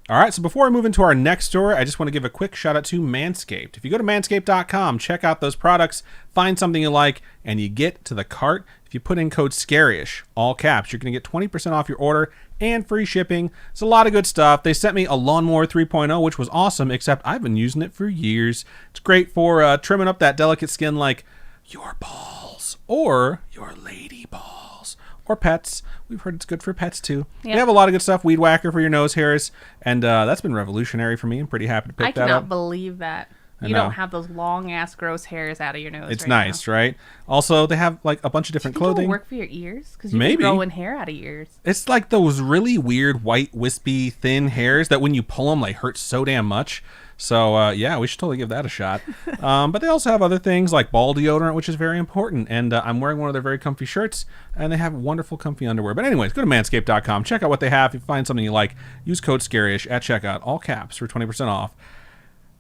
All right, so before I move into our next story, I just want to give a quick shout out to Manscaped. If you go to manscaped.com, check out those products, find something you like, and you get to the cart. If you put in code Scaryish, all caps, you're going to get 20% off your order and free shipping. It's a lot of good stuff. They sent me a Lawnmower 3.0, which was awesome, except I've been using it for years. It's great for trimming up that delicate skin like your balls or your lady balls or pets. We've heard it's good for pets too. Yep. They have a lot of good stuff. Weed whacker for your nose hairs. And that's been revolutionary for me. I'm pretty happy to pick that up. I cannot believe that. You don't have those long ass gross hairs out of your nose. It's nice, right? Also, they have like a bunch of different clothing. It'll work for your ears because you're growing hair out of your ears. It's like those really weird white wispy thin hairs that when you pull them, like hurt so damn much. So yeah, we should totally give that a shot. But they also have other things like ball deodorant, which is very important. And I'm wearing one of their very comfy shirts, and they have wonderful comfy underwear. But anyways, go to manscaped.com, check out what they have. If you find something you like, use code Scaryish at checkout, all caps, for 20% off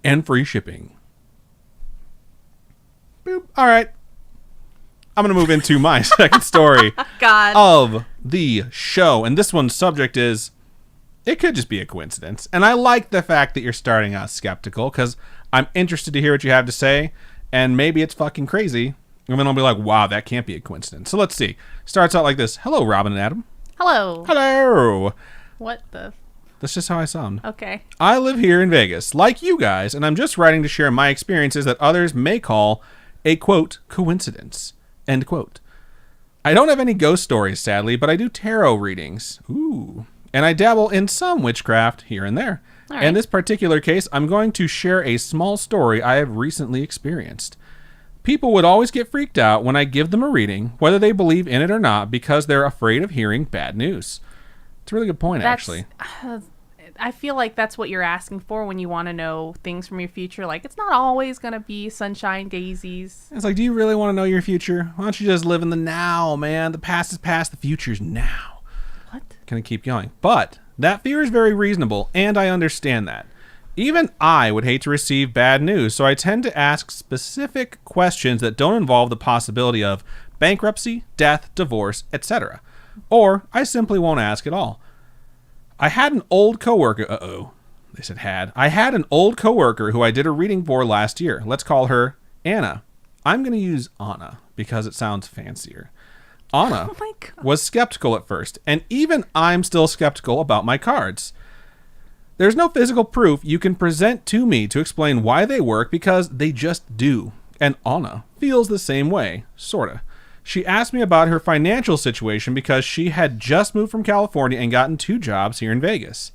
and free shipping. Boop. All right. I'm going to move into my second story of the show. And this one's subject is, it could just be a coincidence. And I like the fact that you're starting out skeptical because I'm interested to hear what you have to say. And maybe it's fucking crazy. And then I'll be like, wow, that can't be a coincidence. So let's see. Starts out like this. Hello, Robin and Adam. Hello. Hello. What the... That's just how I sound. Okay. I live here in Vegas, like you guys, and I'm just writing to share my experiences that others may call a, quote, coincidence, end quote. I don't have any ghost stories, sadly, but I do tarot readings. Ooh. And I dabble in some witchcraft here and there. All right. In this particular case, I'm going to share a small story I have recently experienced. People would always get freaked out when I give them a reading, whether they believe in it or not, because they're afraid of hearing bad news. It's a really good point, actually. I feel like that's what you're asking for when you want to know things from your future. Like, it's not always going to be sunshine daisies. It's like, do you really want to know your future? Why don't you just live in the now, man? The past is past, the future's now. What? Can I keep going? But that fear is very reasonable, and I understand that. Even I would hate to receive bad news, so I tend to ask specific questions that don't involve the possibility of bankruptcy, death, divorce, etc. Or I simply won't ask at all. I had an old coworker. They said had. I had an old coworker who I did a reading for last year. Let's call her Anna. I'm going to use Anna because it sounds fancier. Anna was skeptical at first, and even I'm still skeptical about my cards. There's no physical proof you can present to me to explain why they work because they just do. And Anna feels the same way, sorta. She asked me about her financial situation because she had just moved from California and gotten 2 jobs here in Vegas.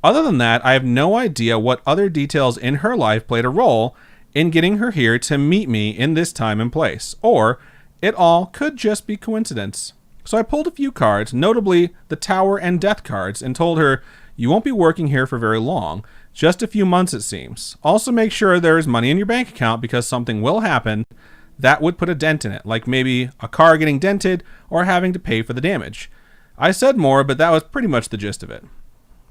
Other than that, I have no idea what other details in her life played a role in getting her here to meet me in this time and place. Or it all could just be coincidence. So I pulled a few cards, notably the Tower and Death cards, and told her, you won't be working here for very long. Just a few months, it seems. Also make sure there is money in your bank account because something will happen that would put a dent in it, like maybe a car getting dented or having to pay for the damage. I said more, but that was pretty much the gist of it.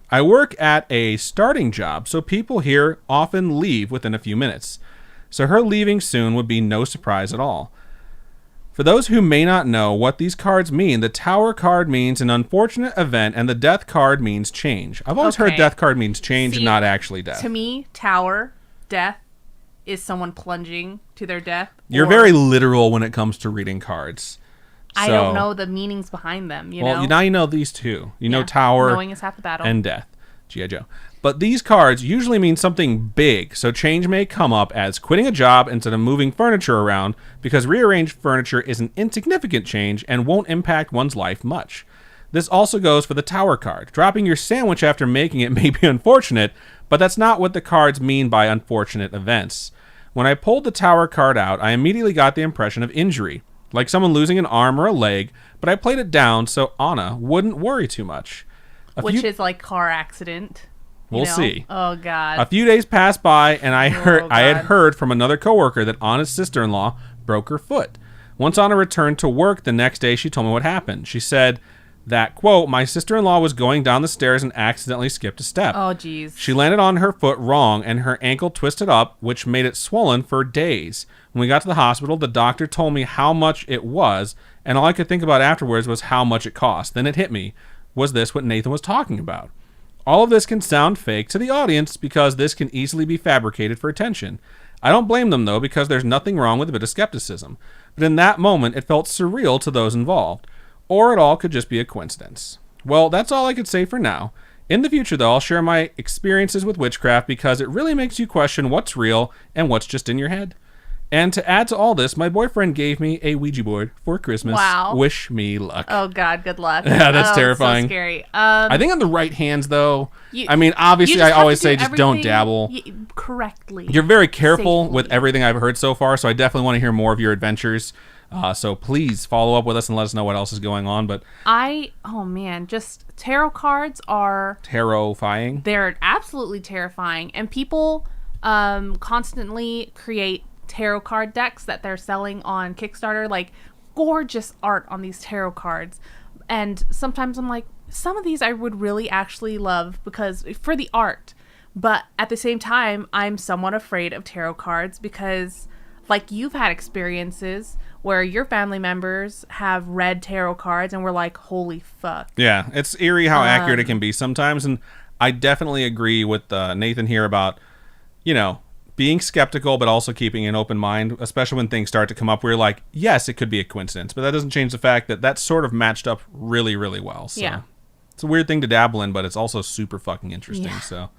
I work at a starting job, so people here often leave within a few minutes. So her leaving soon would be no surprise at all. For those who may not know what these cards mean, the Tower card means an unfortunate event and the Death card means change. I've always heard Death card means change and not actually death. To me, Tower, death, is someone plunging to their death. You're very literal when it comes to reading cards. I don't know the meanings behind them, you know? Well, now you know these two. You know Tower knowing is half the battle. And Death. G.I. Joe. But these cards usually mean something big, so change may come up as quitting a job instead of moving furniture around because rearranged furniture is an insignificant change and won't impact one's life much. This also goes for the Tower card. Dropping your sandwich after making it may be unfortunate, but that's not what the cards mean by unfortunate events. When I pulled the Tower card out, I immediately got the impression of injury, like someone losing an arm or a leg, but I played it down so Anna wouldn't worry too much. Which is like car accident. We'll see. Oh, God. A few days passed by, and I had heard from another coworker that Anna's sister-in-law broke her foot. Once Anna returned to work the next day, she told me what happened. She said that, quote, my sister-in-law was going down the stairs and accidentally skipped a step. Oh, geez. She landed on her foot wrong, and her ankle twisted up, which made it swollen for days. When we got to the hospital, the doctor told me how much it was, and all I could think about afterwards was how much it cost. Then it hit me. Was this what Nathan was talking about? All of this can sound fake to the audience because this can easily be fabricated for attention. I don't blame them, though, because there's nothing wrong with a bit of skepticism. But in that moment, it felt surreal to those involved. Or it all could just be a coincidence. Well, that's all I could say for now. In the future, though, I'll share my experiences with witchcraft because it really makes you question what's real and what's just in your head. And to add to all this, my boyfriend gave me a Ouija board for Christmas. Wow. Wish me luck. Oh, God, good luck. Yeah, that's terrifying. So scary. I think on the right hands, though, obviously, I always say just don't dabble. Correctly. You're very careful with everything I've heard so far, so I definitely want to hear more of your adventures. So please follow up with us and let us know what else is going on. But just tarot cards are terrifying. They're absolutely terrifying, and people constantly create tarot card decks that they're selling on Kickstarter, like gorgeous art on these tarot cards. And sometimes I'm like, some of these I would really actually love because for the art, but at the same time, I'm somewhat afraid of tarot cards because, like, you've had experiences where your family members have read tarot cards and we're like, holy fuck. Yeah, it's eerie how accurate it can be sometimes. And I definitely agree with Nathan here about, being skeptical, but also keeping an open mind, especially when things start to come up where you're like, yes, it could be a coincidence, but that doesn't change the fact that that's sort of matched up really, really well. So yeah. It's a weird thing to dabble in, but it's also super fucking interesting. Yeah. So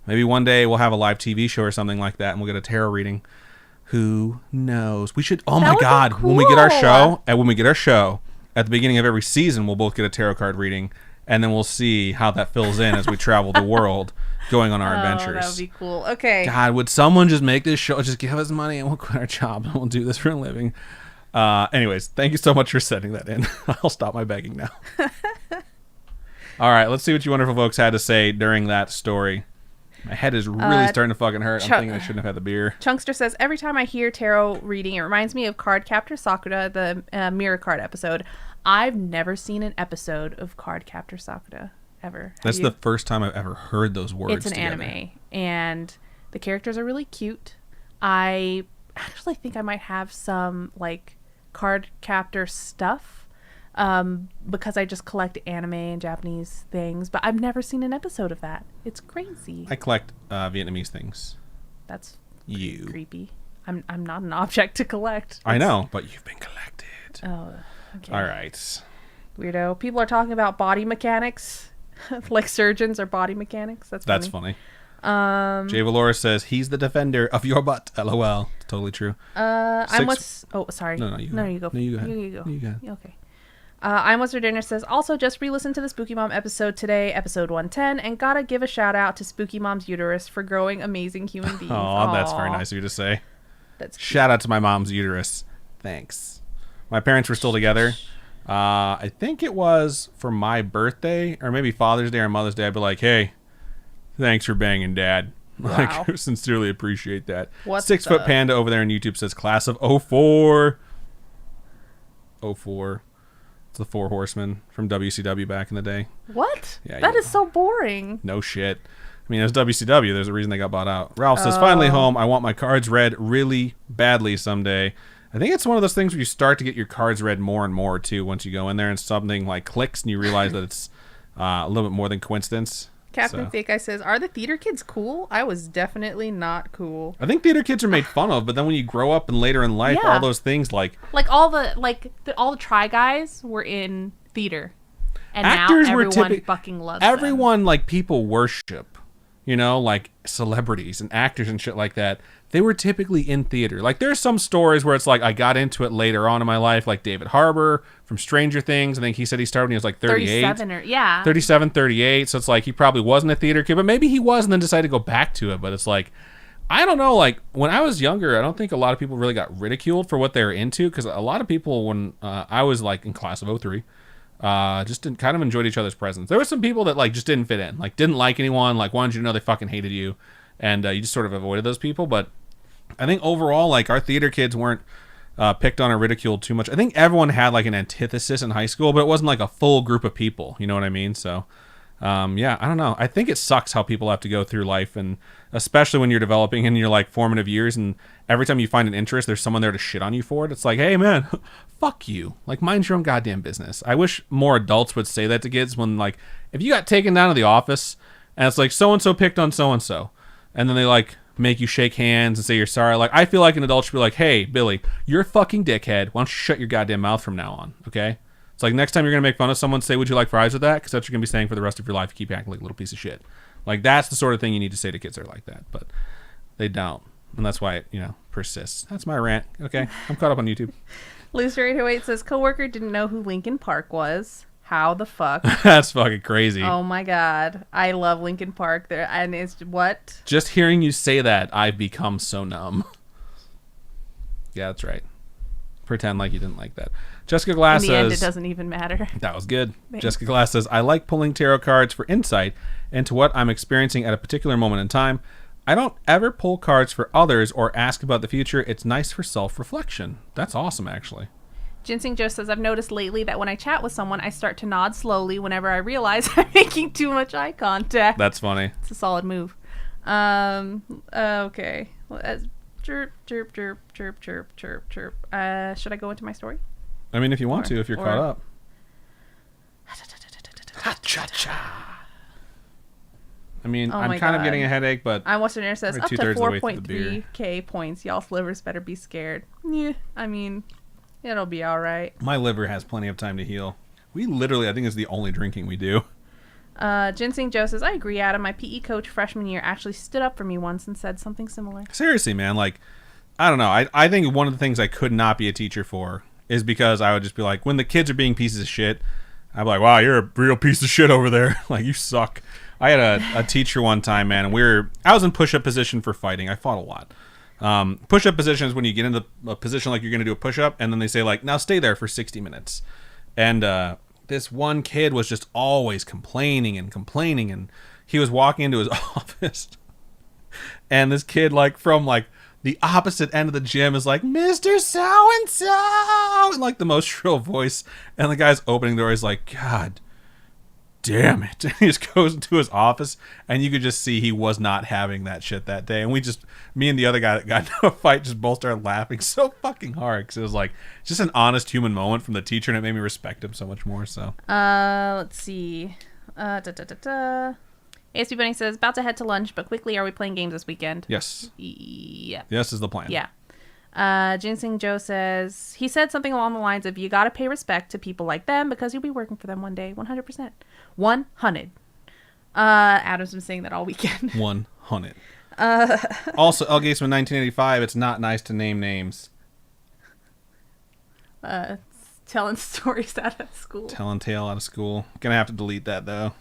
maybe one day we'll have a live TV show or something like that and we'll get a tarot reading. Who knows? We should, my God, cool. when we get our show at the beginning of every season, we'll both get a tarot card reading and then we'll see how that fills in as we travel the world going on our adventures. That would be cool. Okay. God, would someone just make this show, just give us money and we'll quit our job and we'll do this for a living. Anyways, thank you so much for sending that in. I'll stop my begging now. All right, let's see what you wonderful folks had to say during that story. My head is really starting to fucking hurt. I'm thinking I shouldn't have had the beer. Chunkster says, every time I hear tarot reading, it reminds me of Cardcaptor Sakura, the mirror card episode. I've never seen an episode of Cardcaptor Sakura, ever. That's the first time I've ever heard those words It's an anime, and the characters are really cute. I actually think I might have some, like, Cardcaptor stuff, because I just collect anime and Japanese things, but I've never seen an episode of that. It's crazy. I collect Vietnamese things. That's creepy. I'm not an object to collect. I know, but you've been collected. Oh, okay. All right. Weirdo. People are talking about body mechanics, like surgeons are body mechanics. That's funny. Jay Valora says he's the defender of your butt. LOL. It's totally true. Sorry. No, you go. No, you go. No, you go ahead. You go. You go. Okay. I'm What's for Dinner says, also just re-listened to the Spooky Mom episode today, episode 110, and gotta give a shout out to Spooky Mom's uterus for growing amazing human beings. Oh, that's very nice of you to say. That's cute. Shout out to my mom's uterus. Thanks. My parents were still together. I think it was for my birthday or maybe Father's Day or Mother's Day. I'd be like, hey, thanks for banging, Dad. Wow. Like, I sincerely appreciate that. What 6 Foot Panda over there on YouTube says class of 04. 04. It's the Four Horsemen from WCW back in the day. What? Yeah, that is so boring. No shit. I mean, it was WCW. There's a reason they got bought out. Ralph says, finally home. I want my cards read really badly someday. I think it's one of those things where you start to get your cards read more and more, too, once you go in there and something like clicks and you realize that it's a little bit more than coincidence. Captain Fake Eye says, are the theater kids cool? I was definitely not cool. I think theater kids are made fun of, but then when you grow up and later in life, all those things like all the Try Guys were in theater. And actors now everyone fucking loves everyone, them. People worship, like celebrities and actors and shit like that. They were typically in theater. Like, there's some stories where it's like, I got into it later on in my life, like David Harbour from Stranger Things. I think he said he started when he was like 38. 37, 38. So it's like, he probably wasn't a theater kid, but maybe he was and then decided to go back to it. But it's like, I don't know. Like, when I was younger, I don't think a lot of people really got ridiculed for what they were into. Because a lot of people, when I was like in class of 03, just kind of enjoyed each other's presence. There were some people that just didn't fit in, didn't like anyone, wanted you to know they fucking hated you. And you just sort of avoided those people. But I think overall, our theater kids weren't picked on or ridiculed too much. I think everyone had an antithesis in high school, but it wasn't a full group of people. You know what I mean? So Yeah, I don't know. I think it sucks how people have to go through life, and especially when you're developing in your like formative years, and every time you find an interest, there's someone there to shit on you for it. It's like, hey man, fuck you. Like, mind your own goddamn business. I wish more adults would say that to kids when, like, if you got taken down to the office and it's like so-and-so picked on so-and-so, and then they like make you shake hands and say you're sorry. Like, I feel like an adult should be like, hey, Billy, you're a fucking dickhead. Why don't you shut your goddamn mouth from now on, okay? It's like, next time you're going to make fun of someone, say, would you like fries with that? Because that's what you're going to be saying for the rest of your life. You keep acting like a little piece of shit. Like, that's the sort of thing you need to say to kids that are like that. But they don't. And that's why it, persists. That's my rant. Okay, I'm caught up on YouTube. Loser808 says, coworker didn't know who Linkin Park was. How the fuck? That's fucking crazy. Oh my god. I love Linkin Park. And it's what? Just hearing you say that, I've become so numb. Yeah, that's right. Pretend like you didn't like that. Jessica Glass says... In the end, it doesn't even matter. That was good. Thanks. Jessica Glass says, I like pulling tarot cards for insight into what I'm experiencing at a particular moment in time. I don't ever pull cards for others or ask about the future. It's nice for self-reflection. That's awesome, actually. Ginseng Joe says, I've noticed lately that when I chat with someone, I start to nod slowly whenever I realize I'm making too much eye contact. That's funny. It's a solid move. Okay. Chirp, chirp, chirp, chirp, chirp, chirp, chirp. Should I go into my story? I mean, if you want to, if you're caught up. I mean, I'm kind of getting a headache, but... I'm Western Air says, up to 4.3k points. Y'all's livers better be scared. Yeah, I mean... It'll be all right. My liver has plenty of time to heal. We literally, I think it's the only drinking we do. Ginseng Joe says, I agree, Adam. My PE coach freshman year actually stood up for me once and said something similar. Seriously, man. Like, I don't know. I think one of the things I could not be a teacher for is because I would just be like, when the kids are being pieces of shit, I'd be like, wow, you're a real piece of shit over there. Like, you suck. I had a teacher one time, man, and I was in push-up position for fighting. I fought a lot. Push-up position is when you get into a position like you're going to do a push-up, and then they say, like, now stay there for 60 minutes. And this one kid was just always complaining, and he was walking into his office, and this kid, like, from, like, the opposite end of the gym is like, Mr. So-and-so, in, like, the most shrill voice, and the guy's opening the door, he's like, God damn it. And he just goes into his office, and you could just see he was not having that shit that day. And me and the other guy that got into a fight just both started laughing so fucking hard, because it was like just an honest human moment from the teacher, and it made me respect him so much more. So let's see. ASB Bunny says, about to head to lunch, but quickly, are we playing games this weekend? Yes. Yeah. Yes is the plan. Yeah. Ginseng Joe says, he said something along the lines of, you got to pay respect to people like them because you'll be working for them one day. 100%. 100. Adam's been saying that all weekend. 100. Also, El Gatesman 1985, it's not nice to name names. Telling stories out of school. Telling tale out of school. Gonna have to delete that, though.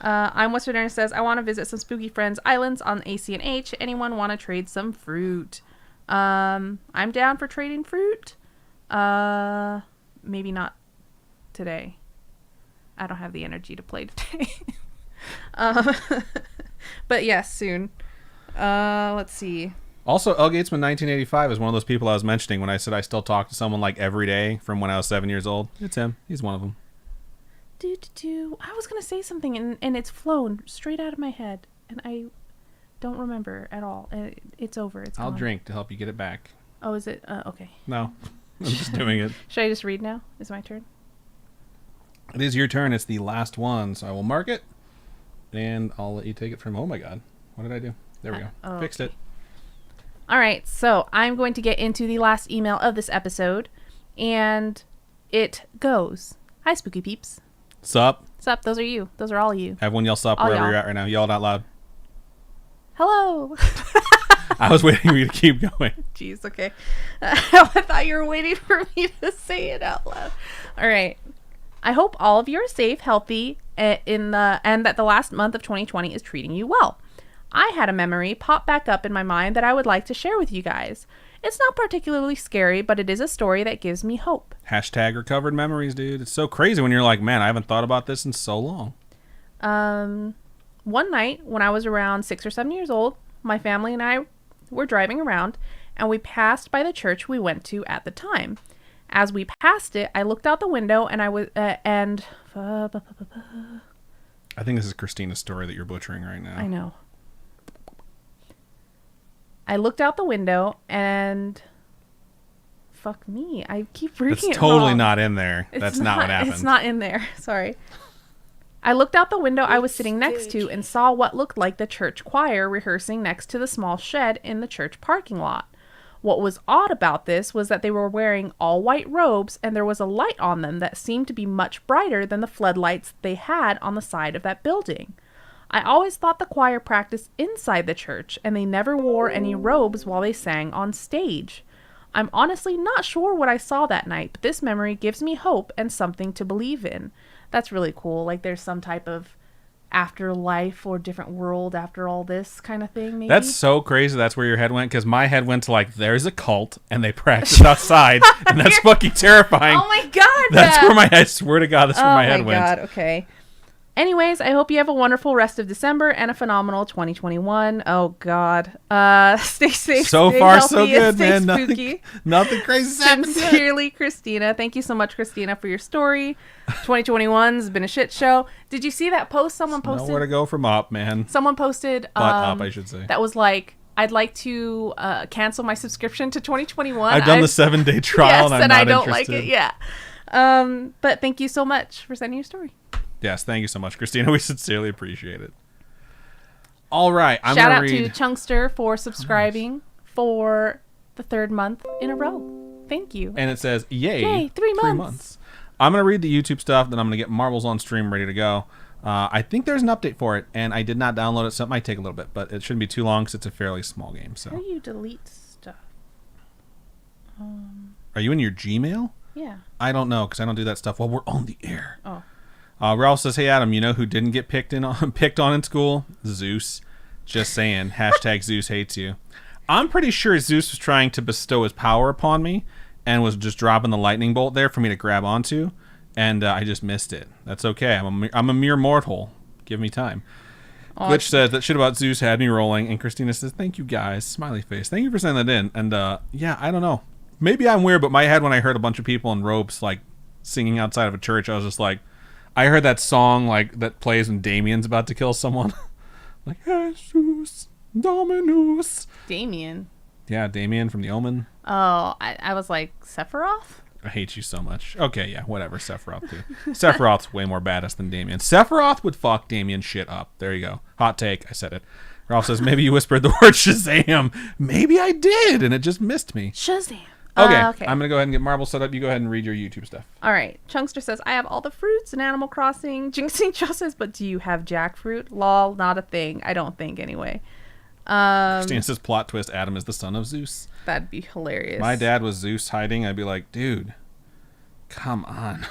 I'm Western Ernest says, I want to visit some Spooky Friends Islands on AC&H. Anyone want to trade some fruit? I'm down for trading fruit. Maybe not today. I don't have the energy to play today. But yes, soon. Let's see. Also, El Gatesman 1985 is one of those people I was mentioning when I said I still talk to someone like every day from when I was 7 years old. It's him. He's one of them. I was going to say something and it's flown straight out of my head. And I don't remember at all. It's over. It's I'll gone. drink to help you get it back. Oh, is it? Okay. No. I'm just doing it. Should I just read now? Is it my turn? It is your turn. It's the last one. So I will mark it. And I'll let you take it from... Oh, my God. What did I do? There we go. Fixed it. All right. So I'm going to get into the last email of this episode. And it goes, hi, Spooky Peeps. Sup? Sup. Those are you. Those are all you. Everyone yell sup all wherever y'all. You're at right now. Yell it out loud. Hello. I was waiting for you to keep going. Jeez, okay. I thought you were waiting for me to say it out loud. All right. I hope all of you are safe, healthy, and that the last month of 2020 is treating you well. I had a memory pop back up in my mind that I would like to share with you guys. It's not particularly scary, but it is a story that gives me hope. Hashtag recovered memories, dude. It's so crazy when you're like, man, I haven't thought about this in so long. One night when I was around 6 or 7 years old, my family and I were driving around, and we passed by the church we went to at the time. As we passed it, I looked out the window, and I was I think this is Christina's story that you're butchering right now. I know. I looked out the window and... Fuck me. I keep reading it wrong. It's totally not in there. That's not what happened. It's not in there. Sorry. I looked out the window I was sitting next to and saw what looked like the church choir rehearsing next to the small shed in the church parking lot. What was odd about this was that they were wearing all white robes and there was a light on them that seemed to be much brighter than the floodlights they had on the side of that building. I always thought the choir practiced inside the church and they never wore any robes while they sang on stage. I'm honestly not sure what I saw that night, but this memory gives me hope and something to believe in. That's really cool. Like there's some type of afterlife or different world after all this kind of thing, maybe. That's so crazy. That's where your head went, because my head went to like, there's a cult and they practice outside, and that's fucking terrifying. Oh my god! That's where I swear to God, that's where my head went. Oh my god, okay. Anyways, I hope you have a wonderful rest of December and a phenomenal 2021. Oh god. Stay safe. So stay far, healthy, so good, stay man. Spooky. Nothing crazy happened. Sincerely, Christina. Thank you so much, Christina, for your story. 2021's been a shit show. Did you see that post someone posted? Nowhere to go from up, man. Someone posted. Up, I should say. That was like, I'd like to cancel my subscription to 2021. I've done the 7-day trial, yes, and I'm not I don't interested. like it. Yeah. But thank you so much for sending your story. Yes, thank you so much, Christina. We sincerely appreciate it. All right, I'm Shout gonna out read... to Chunkster for subscribing for the 3rd month in a row. Thank you. And it says, yay, 3 months. I'm going to read the YouTube stuff, then I'm going to get Marbles on Stream ready to go. I think there's an update for it, and I did not download it, so it might take a little bit, but it shouldn't be too long because it's a fairly small game. So. How do you delete stuff? Are you in your Gmail? Yeah. I don't know, because I don't do that stuff while we're on the air. Oh. Ralph says, hey, Adam, you know who didn't get picked on in school? Zeus. Just saying. Hashtag Zeus hates you. I'm pretty sure Zeus was trying to bestow his power upon me and was just dropping the lightning bolt there for me to grab onto, and I just missed it. That's okay. I'm a mere mortal. Give me time. Glitch says, that shit about Zeus had me rolling, and Christina says, thank you guys. Smiley face. Thank you for sending that in. And yeah, I don't know. Maybe I'm weird, but my head, when I heard a bunch of people in robes like singing outside of a church, I was just like, I heard that song like that plays when Damien's about to kill someone. Like, Jesus Dominus. Damien. Yeah, Damien from The Omen. Oh, I was like, Sephiroth? I hate you so much. Okay, yeah, whatever. Sephiroth, too. Sephiroth's way more badass than Damien. Sephiroth would fuck Damien shit up. There you go. Hot take. I said it. Ralph says, maybe you whispered the word Shazam. Maybe I did, and it just missed me. Shazam. Okay, okay. I'm going to go ahead and get Marble set up. You go ahead and read your YouTube stuff. All right. Chunkster says, I have all the fruits in Animal Crossing. Jinxing Joe says, but do you have jackfruit? Lol, not a thing. I don't think, anyway. Christina says, plot twist, Adam is the son of Zeus. That'd be hilarious. My dad was Zeus hiding. I'd be like, dude, come on.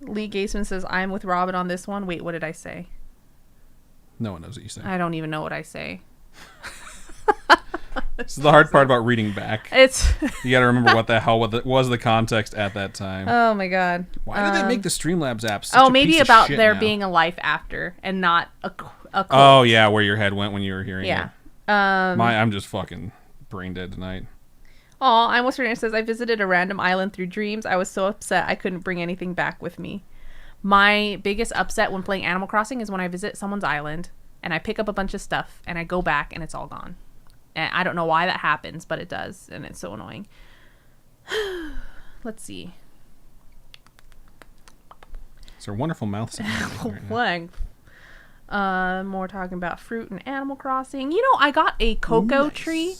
Lee Gaisman says, I'm with Robin on this one. Wait, what did I say? No one knows what you say. I don't even know what I say. This is the hard part about reading back. It's you got to remember what the hell was the context at that time. Oh my god! Why did they make the Streamlabs app such a maybe piece of about shit there now? being a life after and not a cult. Oh yeah, where your head went when you were hearing yeah. it. I'm just fucking brain dead tonight. Oh, I'm Western says, I visited a random island through dreams. I was so upset I couldn't bring anything back with me. My biggest upset when playing Animal Crossing is when I visit someone's island and I pick up a bunch of stuff and I go back and it's all gone. And I don't know why that happens, but it does, and it's so annoying. Let's see. It's a wonderful mouth sound. Right more talking about fruit and Animal Crossing. You know, I got a cocoa tree,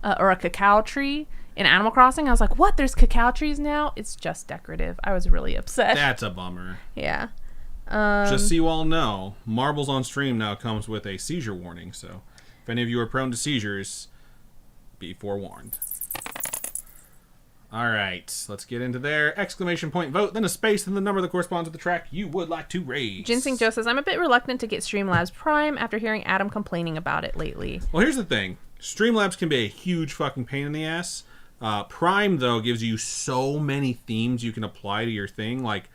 or a cacao tree in Animal Crossing. I was like, what? There's cacao trees now? It's just decorative. I was really upset. That's a bummer. Yeah. Just so you all know, Marbles on Stream now comes with a seizure warning, so if any of you are prone to seizures, be forewarned. All right, let's get into there. Exclamation point vote, then a space, then the number that corresponds to the track you would like to raise. Ginseng Joe says, I'm a bit reluctant to get Streamlabs Prime after hearing Adam complaining about it lately. Well, here's the thing. Streamlabs can be a huge fucking pain in the ass. Prime, though, gives you so many themes you can apply to your thing. Like,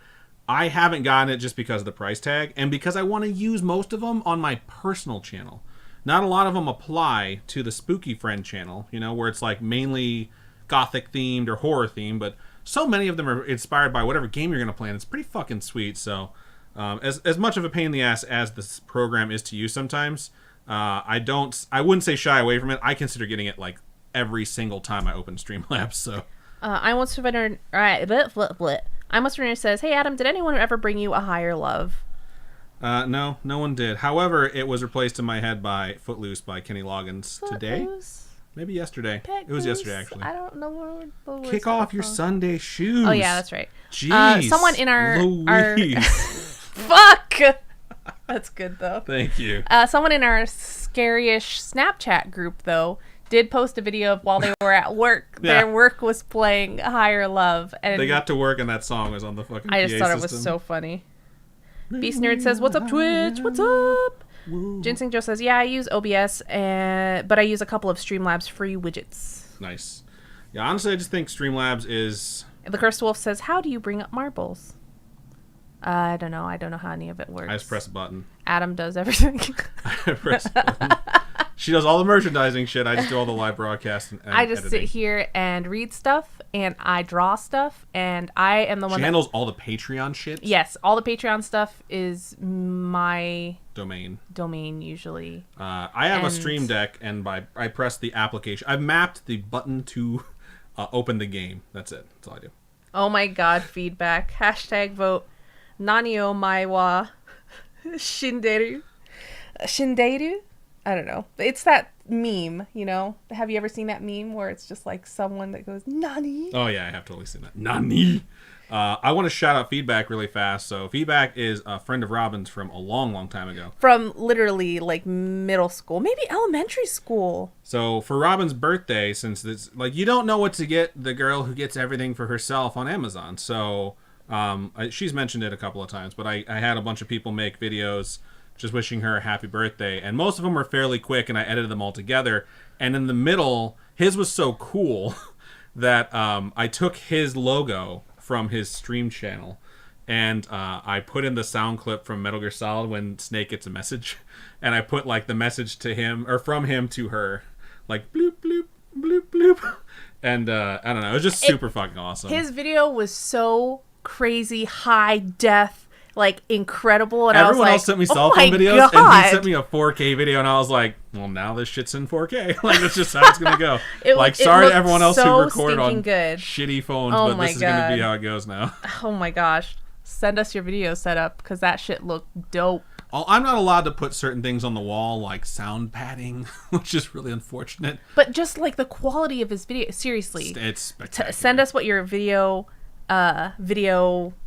I haven't gotten it just because of the price tag, and because I want to use most of them on my personal channel. Not a lot of them apply to the Spooky Friend channel, you know, where it's like mainly gothic themed or horror themed, but so many of them are inspired by whatever game you're going to play, and it's pretty fucking sweet. So As much of a pain in the ass as this program is to use sometimes, I wouldn't say shy away from it. I consider getting it like every single time I open Streamlabs. So I almost surrender. I almost surrender says, "Hey Adam, did anyone ever bring you a higher love?" No one did. However, it was replaced in my head by Footloose by Kenny Loggins today. Maybe yesterday. It was yesterday, actually. I don't know what Kick off your Sunday shoes. Oh, yeah, that's right. Jeez. Someone in our Fuck! That's good, though. Thank you. Someone in our Scaryish Snapchat group, though, did post a video of while they were at work. Yeah. Their work was playing Higher Love. And they got to work and that song was on the fucking I just PA thought it was so funny. Beast Nerd says, "What's up, Twitch? What's up?" Ginseng Joe says, "Yeah, I use OBS, but I use a couple of Streamlabs free widgets." Nice. Yeah, honestly, I just think Streamlabs is... The Cursed Wolf says, "How do you bring up marbles?" I don't know. I don't know how any of it works. I just press a button. Adam does everything. I press a button. She does all the merchandising shit. I just do all the live broadcasts and I just editing. sit here and read stuff, and I draw stuff, and I am the one She handles all the Patreon shit? Yes, all the Patreon stuff is my... domain usually. I have a Stream Deck, and I press the application. I've mapped the button to open the game. That's it. That's all I do. Oh my god, feedback. Hashtag vote Nanio Maiwa Shinderu. Shinderu? I don't know. It's that meme, you know? Have you ever seen that meme where it's just like someone that goes, Nani? Oh, yeah, I have totally seen that. Nani? I want to shout out Feedback really fast. So Feedback is a friend of Robin's from a long, long time ago. From literally like middle school, maybe elementary school. So for Robin's birthday, since it's like you don't know what to get the girl who gets everything for herself on Amazon. So she's mentioned it a couple of times, but I had a bunch of people make videos just wishing her a happy birthday, and most of them were fairly quick, and I edited them all together. And in the middle, his was so cool that I took his logo from his stream channel, and I put in the sound clip from Metal Gear Solid when Snake gets a message, and I put like the message to him or from him to her, like bloop bloop bloop bloop, and I don't know, it was just super fucking awesome. His video was so crazy high def, like incredible, and everyone I was else sent me like, cell phone videos, and he sent me a 4K video, and I was like, well, now this shit's in 4K. Like, that's just how it's gonna go. Sorry to everyone else who record on shitty phones, but this is gonna be how it goes now. Oh my gosh, send us your video setup because that shit looked dope. I'm not allowed to put certain things on the wall, like sound padding, which is really unfortunate. But just like the quality of his video, seriously, it's spectacular. Send us what your video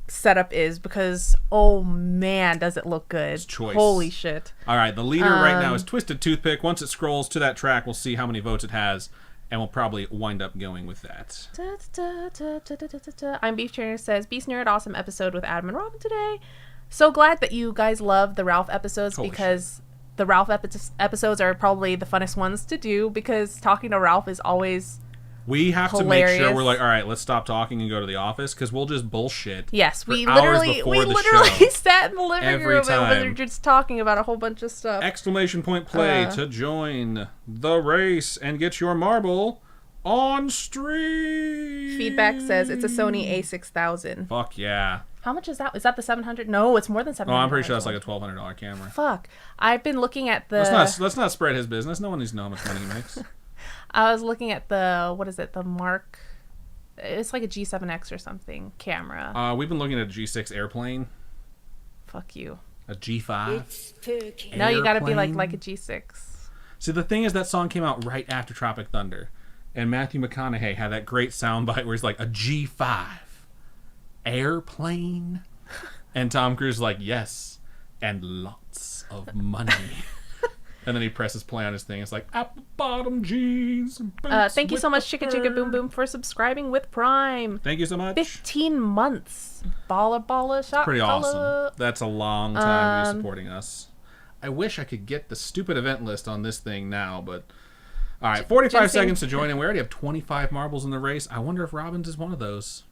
setup is, because oh man, does it look good. It's choice. Holy shit. All right, the leader right now is Twisted Toothpick. Once it scrolls to that track, we'll see how many votes it has, and we'll probably wind up going with that. I'm Beef Trainer says, Beast Nerd, awesome episode with Adam and Robin today. So glad that you guys love the Ralph episodes. Holy because shit. The Ralph episodes are probably the funnest ones to do, because talking to Ralph is always we have hilarious. To make sure we're like, all right, let's stop talking and go to the office, because we'll just bullshit. Yes, we literally sat in the living room and we were just talking about a whole bunch of stuff. Exclamation point play to join the race and get your marble on stream. Feedback says it's a Sony A6000. Fuck yeah. How much is that? Is that the 700? No, it's more than 700. Oh, I'm pretty sure that's like a $1,200 camera. Fuck. I've been looking at the... Let's not spread his business. No one needs to know how much money he makes. I was looking at the... What is it? The Mark... It's like a G7X or something camera. We've been looking at a G6 airplane. Fuck you. A G5? No, you gotta be like a G6. See, the thing is that song came out right after Tropic Thunder. And Matthew McConaughey had that great soundbite where he's like, a G5 airplane? And Tom Cruise is like, yes, and lots of money. And then he presses play on his thing. It's like, apple bottom jeans. Thank you so much, Chicka Chicka Boom Boom, for subscribing with Prime. Thank you so much. 15 months. Balla shot. Pretty awesome. That's a long time to be supporting us. I wish I could get the stupid event list on this thing now, but... All right, 45 seconds to join in. We already have 25 marbles in the race. I wonder if Robbins is one of those.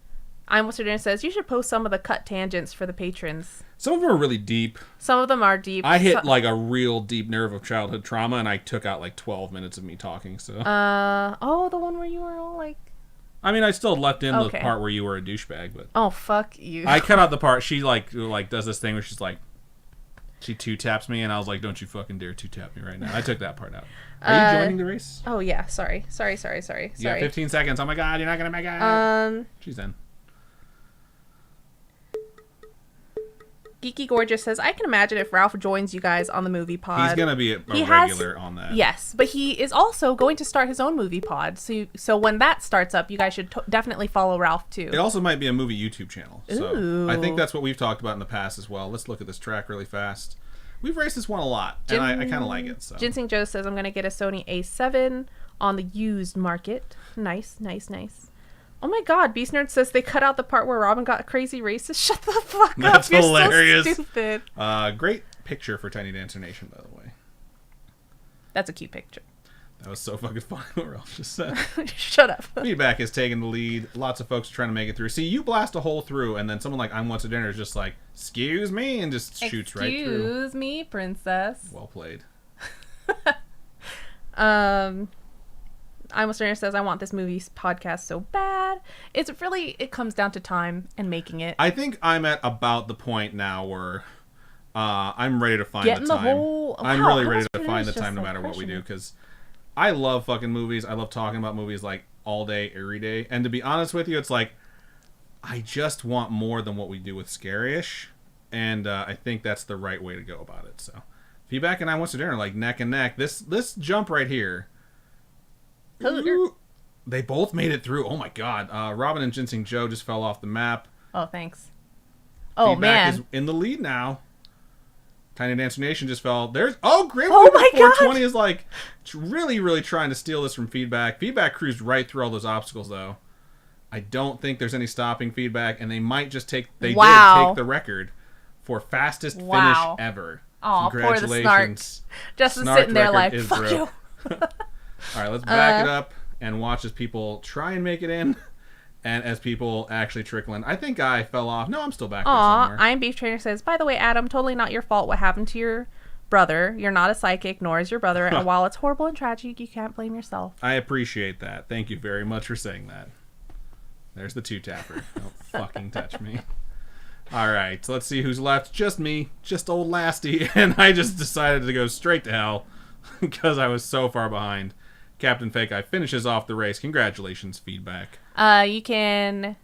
I'm What's Your Dinner says, you should post some of the cut tangents for the patrons. Some of them are really deep. Some of them are deep. I hit like a real deep nerve of childhood trauma, and I took out like 12 minutes of me talking. So. The one where you were all like, I mean, I still left in the part where you were a douchebag, but... Oh, fuck you. I cut out the part. She, like does this thing where she's like... She two-taps me, and I was like, don't you fucking dare two-tap me right now. I took that part out. Are you joining the race? Oh, yeah. Sorry. You got 15 seconds. Oh, my God. You're not going to make it. She's in. Geeky Gorgeous says, I can imagine if Ralph joins you guys on the movie pod. He's going to be a regular on that. Yes, but he is also going to start his own movie pod. So when that starts up, you guys should definitely follow Ralph, too. It also might be a movie YouTube channel. So Ooh. I think that's what we've talked about in the past as well. Let's look at this track really fast. We've raced this one a lot, and I kind of like it. So. Ginseng Joe says, I'm going to get a Sony A7 on the used market. Nice. Oh my God, Beast Nerd says they cut out the part where Robin got crazy racist. Shut the fuck That's up. You're hilarious. So stupid. Great picture for Tiny Dancer Nation, by the way. That's a cute picture. That was so fucking funny what Ralph just said. Shut up. Feedback is taking the lead. Lots of folks are trying to make it through. See, you blast a hole through, and then someone like I'm What's a Dinner is just like, excuse me, and just shoots right through. Excuse me, princess. Well played. I'm What's a Dinner says, I want this movie podcast so bad. It comes down to time and making it. I think I'm at about the point now where I'm ready to find the time. I'm really ready to find the time no matter what we do, because I love fucking movies. I love talking about movies like all day, every day. And to be honest with you, it's like I just want more than what we do with Scaryish, and I think that's the right way to go about it. So Feedback and I What's a Dinner like neck and neck. This jump right here. Ooh, they both made it through. Oh my God. Robin and Ginseng Joe just fell off the map. Oh, thanks. Oh, Feedback man. is in the lead now. Tiny Dancer Nation just fell. Grim oh my 420 God. is like really, really trying to steal this from Feedback. Feedback cruised right through all those obstacles, though. I don't think there's any stopping Feedback, and they might just take... They did take the record for fastest finish ever. Oh, congratulations. Justin's sitting there like, fuck broke. you. All right, let's back it up and watch as people try and make it in, and as people actually trickle in. I think I fell off. No, I'm still back there somewhere. I'm Beef Trainer says, by the way, Adam, totally not your fault what happened to your brother. You're not a psychic, nor is your brother. And while it's horrible and tragic, you can't blame yourself. I appreciate that. Thank you very much for saying that. There's the two-tapper. Don't fucking touch me. All right, so let's see who's left. Just me, just old Lasty, and I just decided to go straight to hell because I was so far behind. Captain Fake Eye finishes off the race. Congratulations, Feedback. You can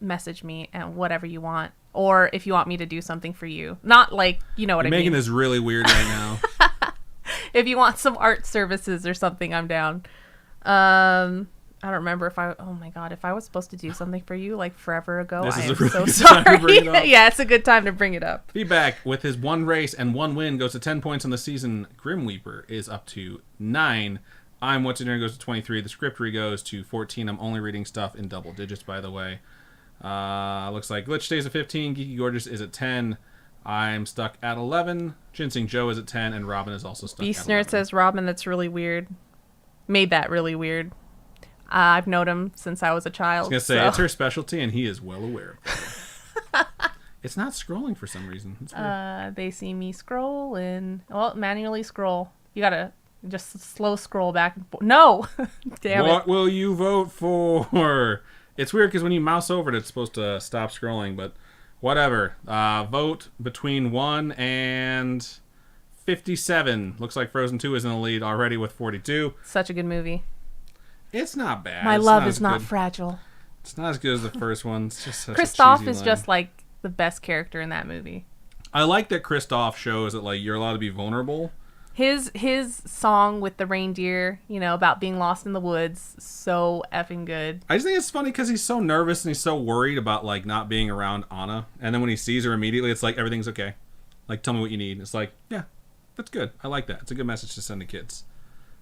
message me and whatever you want, or if you want me to do something for you. Not like, you know what I mean. Making this really weird right now. If you want some art services or something, I'm down. I don't remember if oh my God, if I was supposed to do something for you like forever ago, I am so sorry. Yeah, it's a good time to bring it up. Feedback with his one race and one win goes to 10 points on the season. Grimweeper is up to 9. I'm What's a Dinner goes to 23. The Scriptery goes to 14. I'm only reading stuff in double digits, by the way. Looks like Glitch stays at 15. Geeky Gorgeous is at 10. I'm stuck at 11. Ginseng Joe is at 10, and Robin is also stuck Beast at 11. Nerd says, Robin, that's really weird. Made that really weird. I've known him since I was a child. I was going to say, it's her specialty, and he is well aware of it. It's not scrolling for some reason. It's weird. They see me scroll and... Well, manually scroll. You gotta just slow scroll back and forth. No! Damn What will you vote for? It's weird because when you mouse over it, it's supposed to stop scrolling, but whatever. Vote between 1 and 57. Looks like Frozen 2 is in the lead already with 42. Such a good movie. It's not bad. My love is not fragile. It's not as good as the first one. It's just such Kristoff a cheesy is line. just like the best character in that movie. I like that Kristoff shows that like you're allowed to be vulnerable. His song with the reindeer, about being lost in the woods, so effing good. I just think it's funny because he's so nervous and he's so worried about like not being around Anna, and then when he sees her immediately, it's like everything's okay. Like, tell me what you need. It's like, yeah, that's good. I like that. It's a good message to send to kids.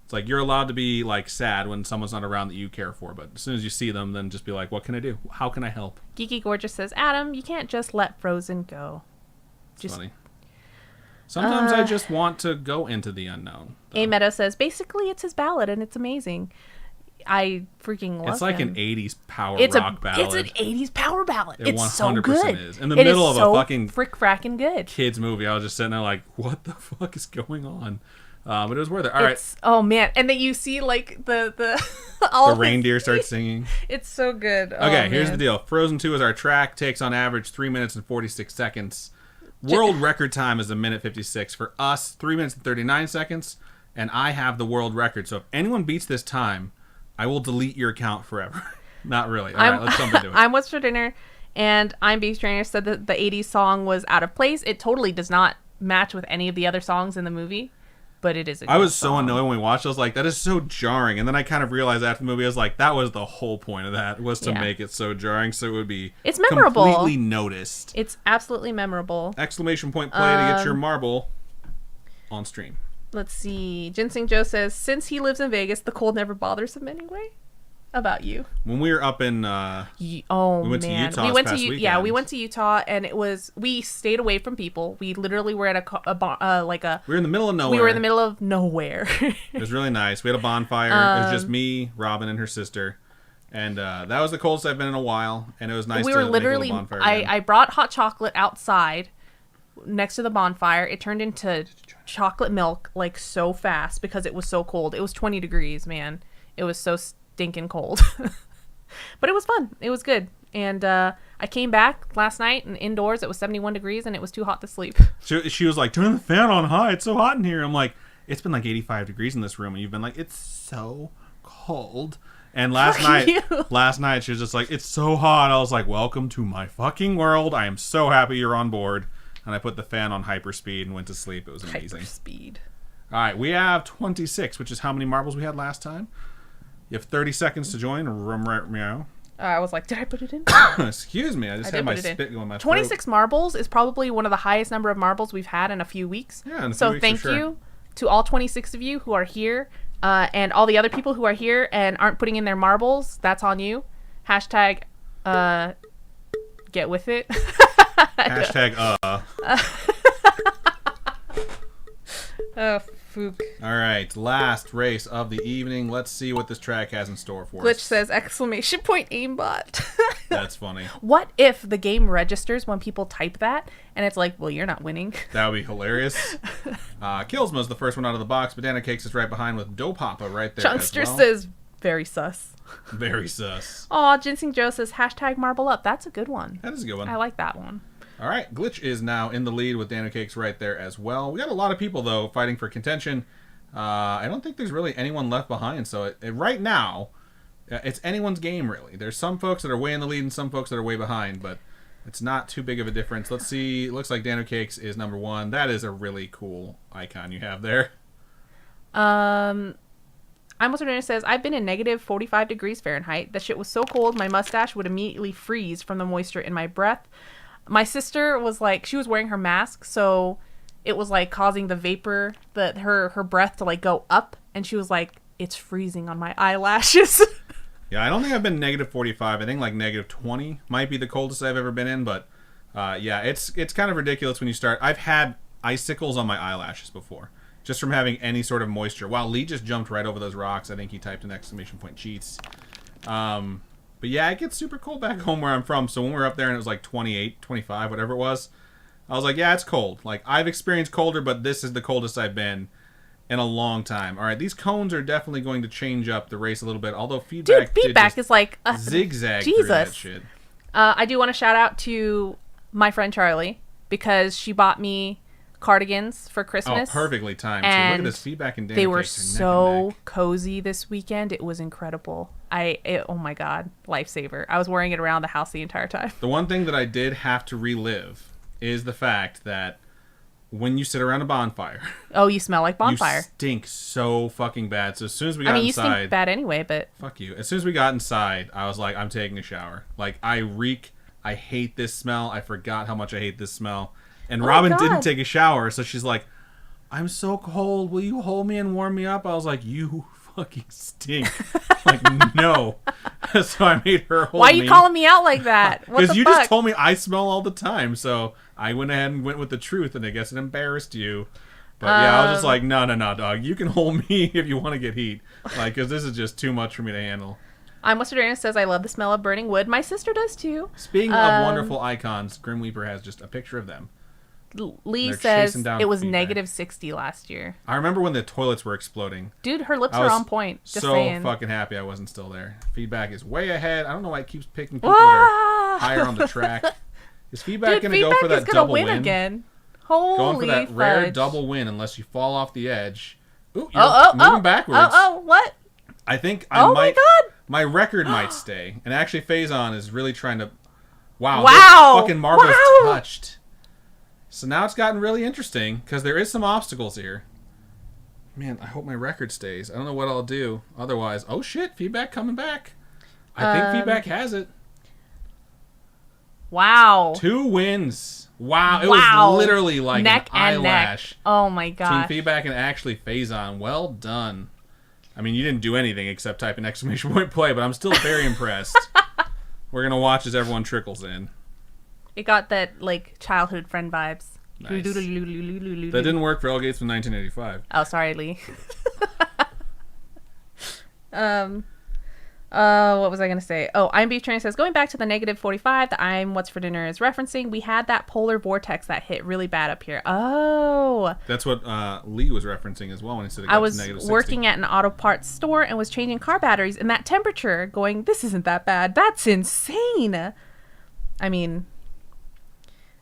It's like you're allowed to be like sad when someone's not around that you care for, but as soon as you see them, then just be like, what can I do? How can I help? Geeky Gorgeous says, Adam, you can't just let Frozen go. It's funny. Sometimes I just want to go into the unknown. A Meadow says, basically it's his ballad and it's amazing. I freaking love it. It's like an 80s power rock ballad. It's an 80s power ballad. It it's 100% so good. is. In the middle of a fucking frick-fracking good. kids movie, I was just sitting there like, what the fuck is going on? But it was worth it. All right. Oh man, and then you see like the all the reindeer start singing. It's so good. Okay, here's the deal. Frozen 2 is our track. Takes on average 3 minutes and 46 seconds. World record time is 1:56. For us, 3 minutes and 39 seconds. And I have the world record. So if anyone beats this time, I will delete your account forever. Not really. All right, let's jump into it. I'm What's for Dinner, and I'm Beef Trainer said that the 80s song was out of place. It totally does not match with any of the other songs in the movie, but it is a good I was song. so annoyed when we watched it. I was like, that is so jarring. And then I kind of realized after the movie, I was like, that was the whole point of that, was to make it so jarring so it would be it's memorable. Completely noticed. It's absolutely memorable. Exclamation point play to get your marble on stream. Let's see. Ginseng Joe says, since he lives in Vegas, the cold never bothers him anyway. About you. When we were up in we went to Utah. We went to Utah, and we stayed away from people. We literally were at we were in the middle of nowhere. We were in the middle of nowhere. It was really nice. We had a bonfire. It was just me, Robin, and her sister. And that was the coldest I've been in a while, and it was nice to make a little bonfire. I brought hot chocolate outside next to the bonfire. It turned into chocolate milk like so fast because it was so cold. It was 20 degrees, man. It was so stinking cold. But it was fun. It was good. And I came back last night, and indoors it was 71 degrees and it was too hot to sleep. She was like, turn the fan on high. It's so hot in here. I'm like, it's been like 85 degrees in this room. And you've been like, it's so cold. And last night she was just like, it's so hot. I was like, welcome to my fucking world. I am so happy you're on board. And I put the fan on hyperspeed and went to sleep. It was amazing. Hyperspeed. All right, we have 26, which is how many marbles we had last time. You have 30 seconds to join. Meow. I was like, did I put it in? Excuse me. I just had my spit going in my throat. 26 marbles is probably one of the highest number of marbles we've had in a few weeks. Yeah, in a few so weeks, thank you to all 26 of you who are here, and all the other people who are here and aren't putting in their marbles. That's on you. Hashtag get with it. Hashtag Oh, fook. All right, last race of the evening. Let's see what this track has in store for Glitch us. says, exclamation point aimbot. That's funny. What if the game registers when people type that, and it's like, well, you're not winning? That would be hilarious. Killsma's the first one out of the box. Banana Cakes is right behind with Dough Papa right there. Chunkster as well. says, very sus. Very sus. Aw, Ginseng Joe says, hashtag marble up. That's a good one. That is a good one. I like that one. All right, Glitch is now in the lead with Dano Cakes right there as well. We got a lot of people, though, fighting for contention. I don't think there's really anyone left behind. So right now, it's anyone's game, really. There's some folks that are way in the lead and some folks that are way behind, but it's not too big of a difference. Let's see. It looks like Dano Cakes is number one. That is a really cool icon you have there. I'm what's her name says, I've been in negative 45 degrees Fahrenheit. That shit was so cold, my mustache would immediately freeze from the moisture in my breath. My sister was like, she was wearing her mask, so it was like causing the vapor, her breath to like go up, and she was like, it's freezing on my eyelashes. Yeah, I don't think I've been negative 45. I think like negative 20 might be the coldest I've ever been in, but yeah, it's kind of ridiculous when you start. I've had icicles on my eyelashes before, just from having any sort of moisture. Wow, Lee just jumped right over those rocks. I think he typed an exclamation point cheats. But yeah, it gets super cold back home where I'm from. So when we were up there and it was like 28, 25, whatever it was, I was like, yeah, it's cold. Like, I've experienced colder, but this is the coldest I've been in a long time. All right, these cones are definitely going to change up the race a little bit. Although feedback is like zigzag Jesus. through that shit. I do want to shout out to my friend Charlie because she bought me cardigans for Christmas. Oh, perfectly timed. And so look at this feedback and they were so cozy this weekend. It was incredible. Oh my God, lifesaver. I was wearing it around the house the entire time. The one thing that I did have to relive is the fact that when you sit around a bonfire, oh, you smell like bonfire. You stink so fucking bad. So as soon as we got inside, you stink bad anyway, but fuck you. As soon as we got inside, I was like, I'm taking a shower. Like, I reek. I hate this smell. I forgot how much I hate this smell. And Robin didn't take a shower, so she's like, I'm so cold. Will you hold me and warm me up? I was like, you fucking stink. Like, no. So I made her hold me. Why are you calling me out like that? Because you just told me I smell all the time. So I went ahead and went with the truth, and I guess it embarrassed you. But yeah, I was just like, no, dog. You can hold me if you want to get heat. Like, because this is just too much for me to handle. Mustard says, I love the smell of burning wood. My sister does too. Speaking of wonderful icons, Grim Reaper has just a picture of them Lee says it was negative 60 last year. I remember when the toilets were exploding. Dude, her lips are on point. Just saying. Fucking happy I wasn't still there. Feedback is way ahead. I don't know why it keeps picking people that are higher on the track. Is Feedback going to go for that double win? Again. Holy Going for that fudge. rare double win unless you fall off the edge. Ooh, you're moving backwards. What? I think my God. My record might stay. And actually, Faison is really trying to... Wow. Fucking marbles touched. So now it's gotten really interesting because there is some obstacles here. Man, I hope my record stays. I don't know what I'll do. Otherwise... Oh, shit. Feedback coming back. I think Feedback has it. Wow. 2 wins. Wow. It was literally like neck an eyelash. Neck. Oh, my God. Between Feedback and actually Faison. Well done. I mean, you didn't do anything except type an exclamation point play, but I'm still very impressed. We're going to watch as everyone trickles in. It got that, like, childhood friend vibes. Nice. That didn't work for Elle Gates from 1985. Oh, sorry, Lee. What was I going to say? Oh, I'm Beef Trainer says, going back to the negative 45 that I'm What's for Dinner is referencing, we had that polar vortex that hit really bad up here. Oh. That's what Lee was referencing as well when he said it got I was to negative 60. working at an auto parts store and was changing car batteries in that temperature going, this isn't that bad. That's insane. I mean...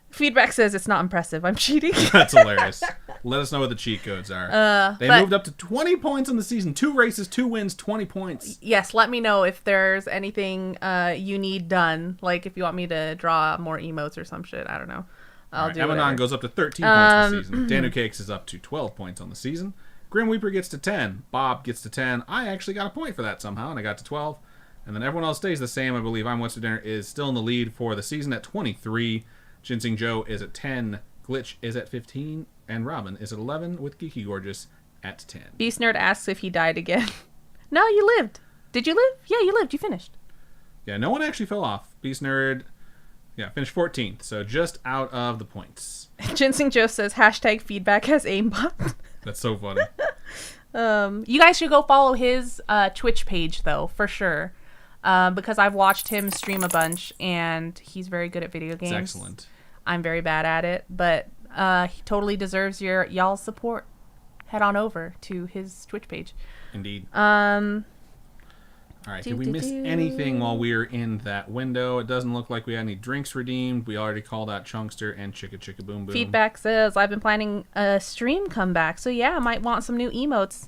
Feedback says it's not impressive. I'm cheating. That's hilarious. Let us know what the cheat codes are. They moved up to 20 points in the season. 2 races, 2 wins, 20 points. Yes, let me know if there's anything you need done. Like if you want me to draw more emotes or some shit. I don't know. I'll do it. Emanon goes up to 13 points on the season. Danu Cakes is up to 12 points on the season. Grim Weeper gets to 10. Bob gets to 10. I actually got a point for that somehow, and I got to 12. And then everyone else stays the same. I believe I'm What's for Dinner is still in the lead for the season at 23. Ginseng Joe is at 10, Glitch is at 15, and Robin is at 11 with Geeky Gorgeous at 10. Beast Nerd asks if he died again. No, you lived. Did you live? Yeah, you lived. You finished. Yeah, no one actually fell off. Beast Nerd, finished 14th, so just out of the points. Ginseng Joe says, hashtag Feedback has aimbot. That's so funny. You guys should go follow his Twitch page, though, for sure. Because I've watched him stream a bunch, and he's very good at video games. It's excellent. I'm very bad at it, but he totally deserves y'all's support. Head on over to his Twitch page. Indeed. All right, did we miss anything while we were in that window? It doesn't look like we had any drinks redeemed. We already called out Chunkster and Chicka Chicka Boom Boom. Feedback says, I've been planning a stream comeback, so yeah, I might want some new emotes.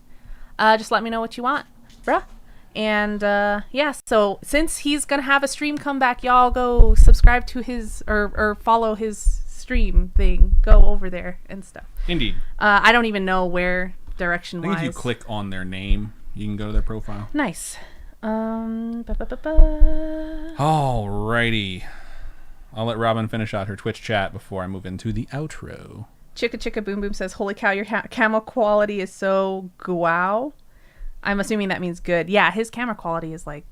Just let me know what you want, bruh. And so since he's gonna have a stream comeback, y'all go subscribe to his or follow his stream thing. Go over there and stuff. Indeed. I don't even know where direction wise. I think if you click on their name, you can go to their profile. Nice. Alrighty. I'll let Robin finish out her Twitch chat before I move into the outro. Chicka Chicka Boom Boom says, "Holy cow, your camera quality is so wow." I'm assuming that means good. Yeah, his camera quality is like...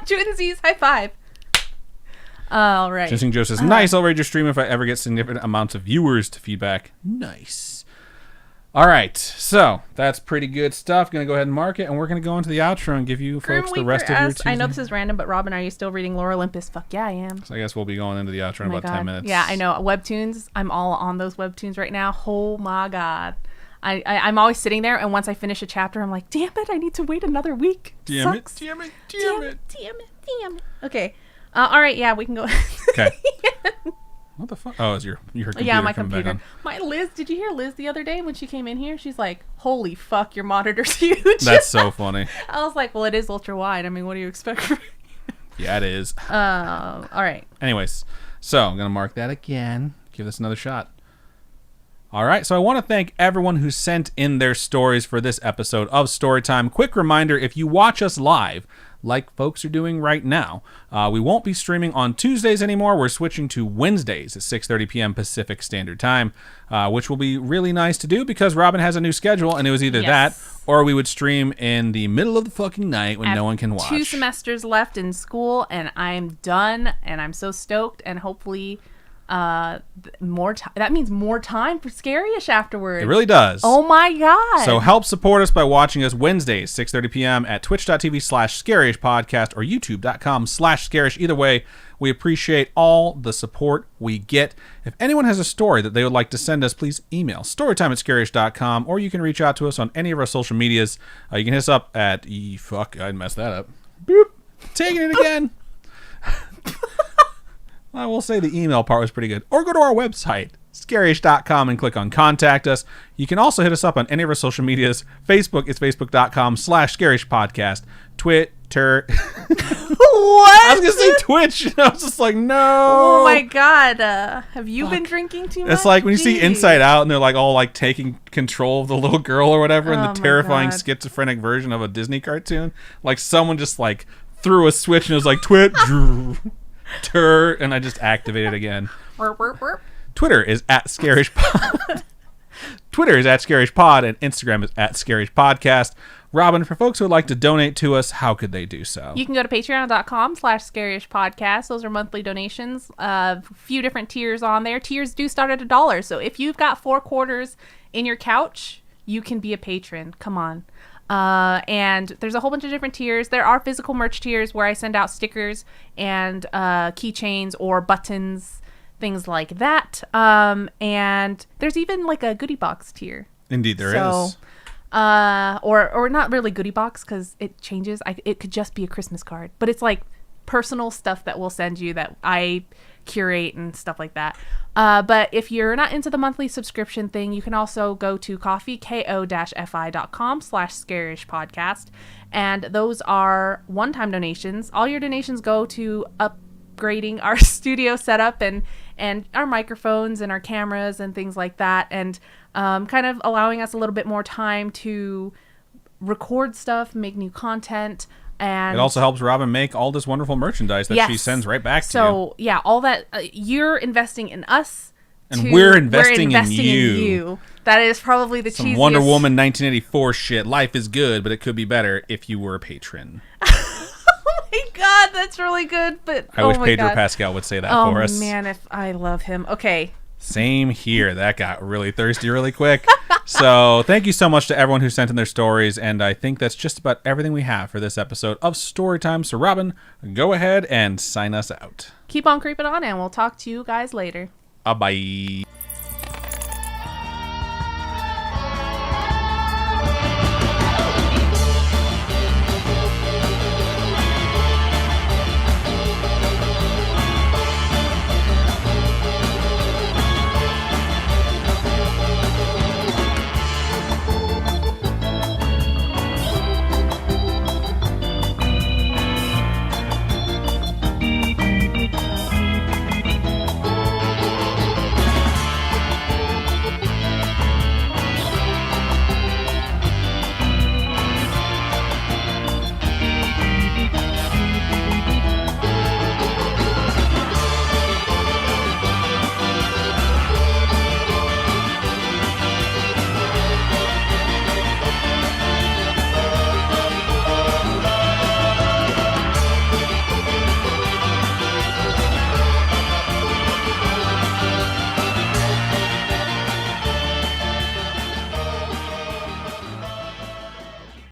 Twinsies, high five. All right. Ginseng Joe says, nice, I'll raid your stream if I ever get significant amounts of viewers to Feedback. Nice. All right, so that's pretty good stuff. Going to go ahead and mark it, and we're going to go into the outro and give you folks the rest of your Tuesday. I know this is random, but Robin, are you still reading Lore Olympus? Fuck yeah, I am. So I guess we'll be going into the outro in about 10 minutes. Yeah, I know. Webtoons, I'm all on those webtoons right now. Oh my God. I'm always sitting there, and once I finish a chapter, I'm like, damn it, I need to wait another week. Damn it. Okay. All right, yeah, we can go. Okay. What the fuck? Oh, it's your computer. Yeah, my computer. My Liz, did you hear Liz the other day when she came in here? She's like, holy fuck, your monitor's huge. That's so funny. I was like, well, it is ultra wide. I mean, what do you expect from me? Yeah, it is. All right. Anyways, so I'm going to mark that again. Give this another shot. All right, so I want to thank everyone who sent in their stories for this episode of Storytime. Quick reminder, if you watch us live, like folks are doing right now, we won't be streaming on Tuesdays anymore. We're switching to Wednesdays at 6:30 p.m. Pacific Standard Time, which will be really nice to do because Robin has a new schedule, and it was either that or we would stream in the middle of the fucking night when no one can watch. 2 semesters left in school, and I'm done, and I'm so stoked, and hopefully... that means more time for Scaryish afterwards. It really does. Oh my god. So help support us by watching us Wednesdays, 6:30 p.m. at twitch.tv/Scaryish Podcast or youtube.com/Scaryish. Either way, we appreciate all the support we get. If anyone has a story that they would like to send us, please email storytime@scaryish.com, or you can reach out to us on any of our social medias. You can hit us up at I messed that up. Boop. Taking it again. I will say the email part was pretty good. Or go to our website, scaryish.com, and click on Contact Us. You can also hit us up on any of our social medias. Facebook is facebook.com/Scaryish Podcast. Twitter. What? I was going to say Twitch. And I was just like, no. Oh my god. Have you been drinking too much? It's like when you see Inside Out and they're like all like taking control of the little girl or whatever in the terrifying schizophrenic version of a Disney cartoon. Like someone just like threw a switch and it was like Twitch. And I just activated again. Twitter is @ScarishPod. Twitter is @ScarishPod, and Instagram is @ScarishPodcast. Robin, for folks who would like to donate to us, how could they do so? You can go to patreon.com/Scaryish Podcast. Those are monthly donations. A few different tiers on there. Tiers do start at $1. So if you've got 4 quarters in your couch, you can be a patron. Come on. And there's a whole bunch of different tiers. There are physical merch tiers where I send out stickers and keychains or buttons, things like that. And there's even like a goodie box tier. Indeed, there is. Or not really goodie box because it changes. It could just be a Christmas card, but it's like personal stuff that we'll send you that I curate and stuff like that. But if you're not into the monthly subscription thing, you can also go to ko-fi.com/Scaryish Podcast. And those are one-time donations. All your donations go to upgrading our studio setup and our microphones and our cameras and things like that. And kind of allowing us a little bit more time to record stuff, make new content. And it also helps Robin make all this wonderful merchandise that she sends right back to you. So, yeah, all that you're investing in us. And we're investing in you. That is probably the cheesiest. Wonder Woman 1984 shit. Life is good, but it could be better if you were a patron. Oh my god, that's really good. But I wish Pedro Pascal would say that for us. Oh man, if I love him. Okay. Same here. That got really thirsty really quick. So thank you so much to everyone who sent in their stories. And I think that's just about everything we have for this episode of Storytime. So Robin, go ahead and sign us out. Keep on creeping on, and we'll talk to you guys later. Bye.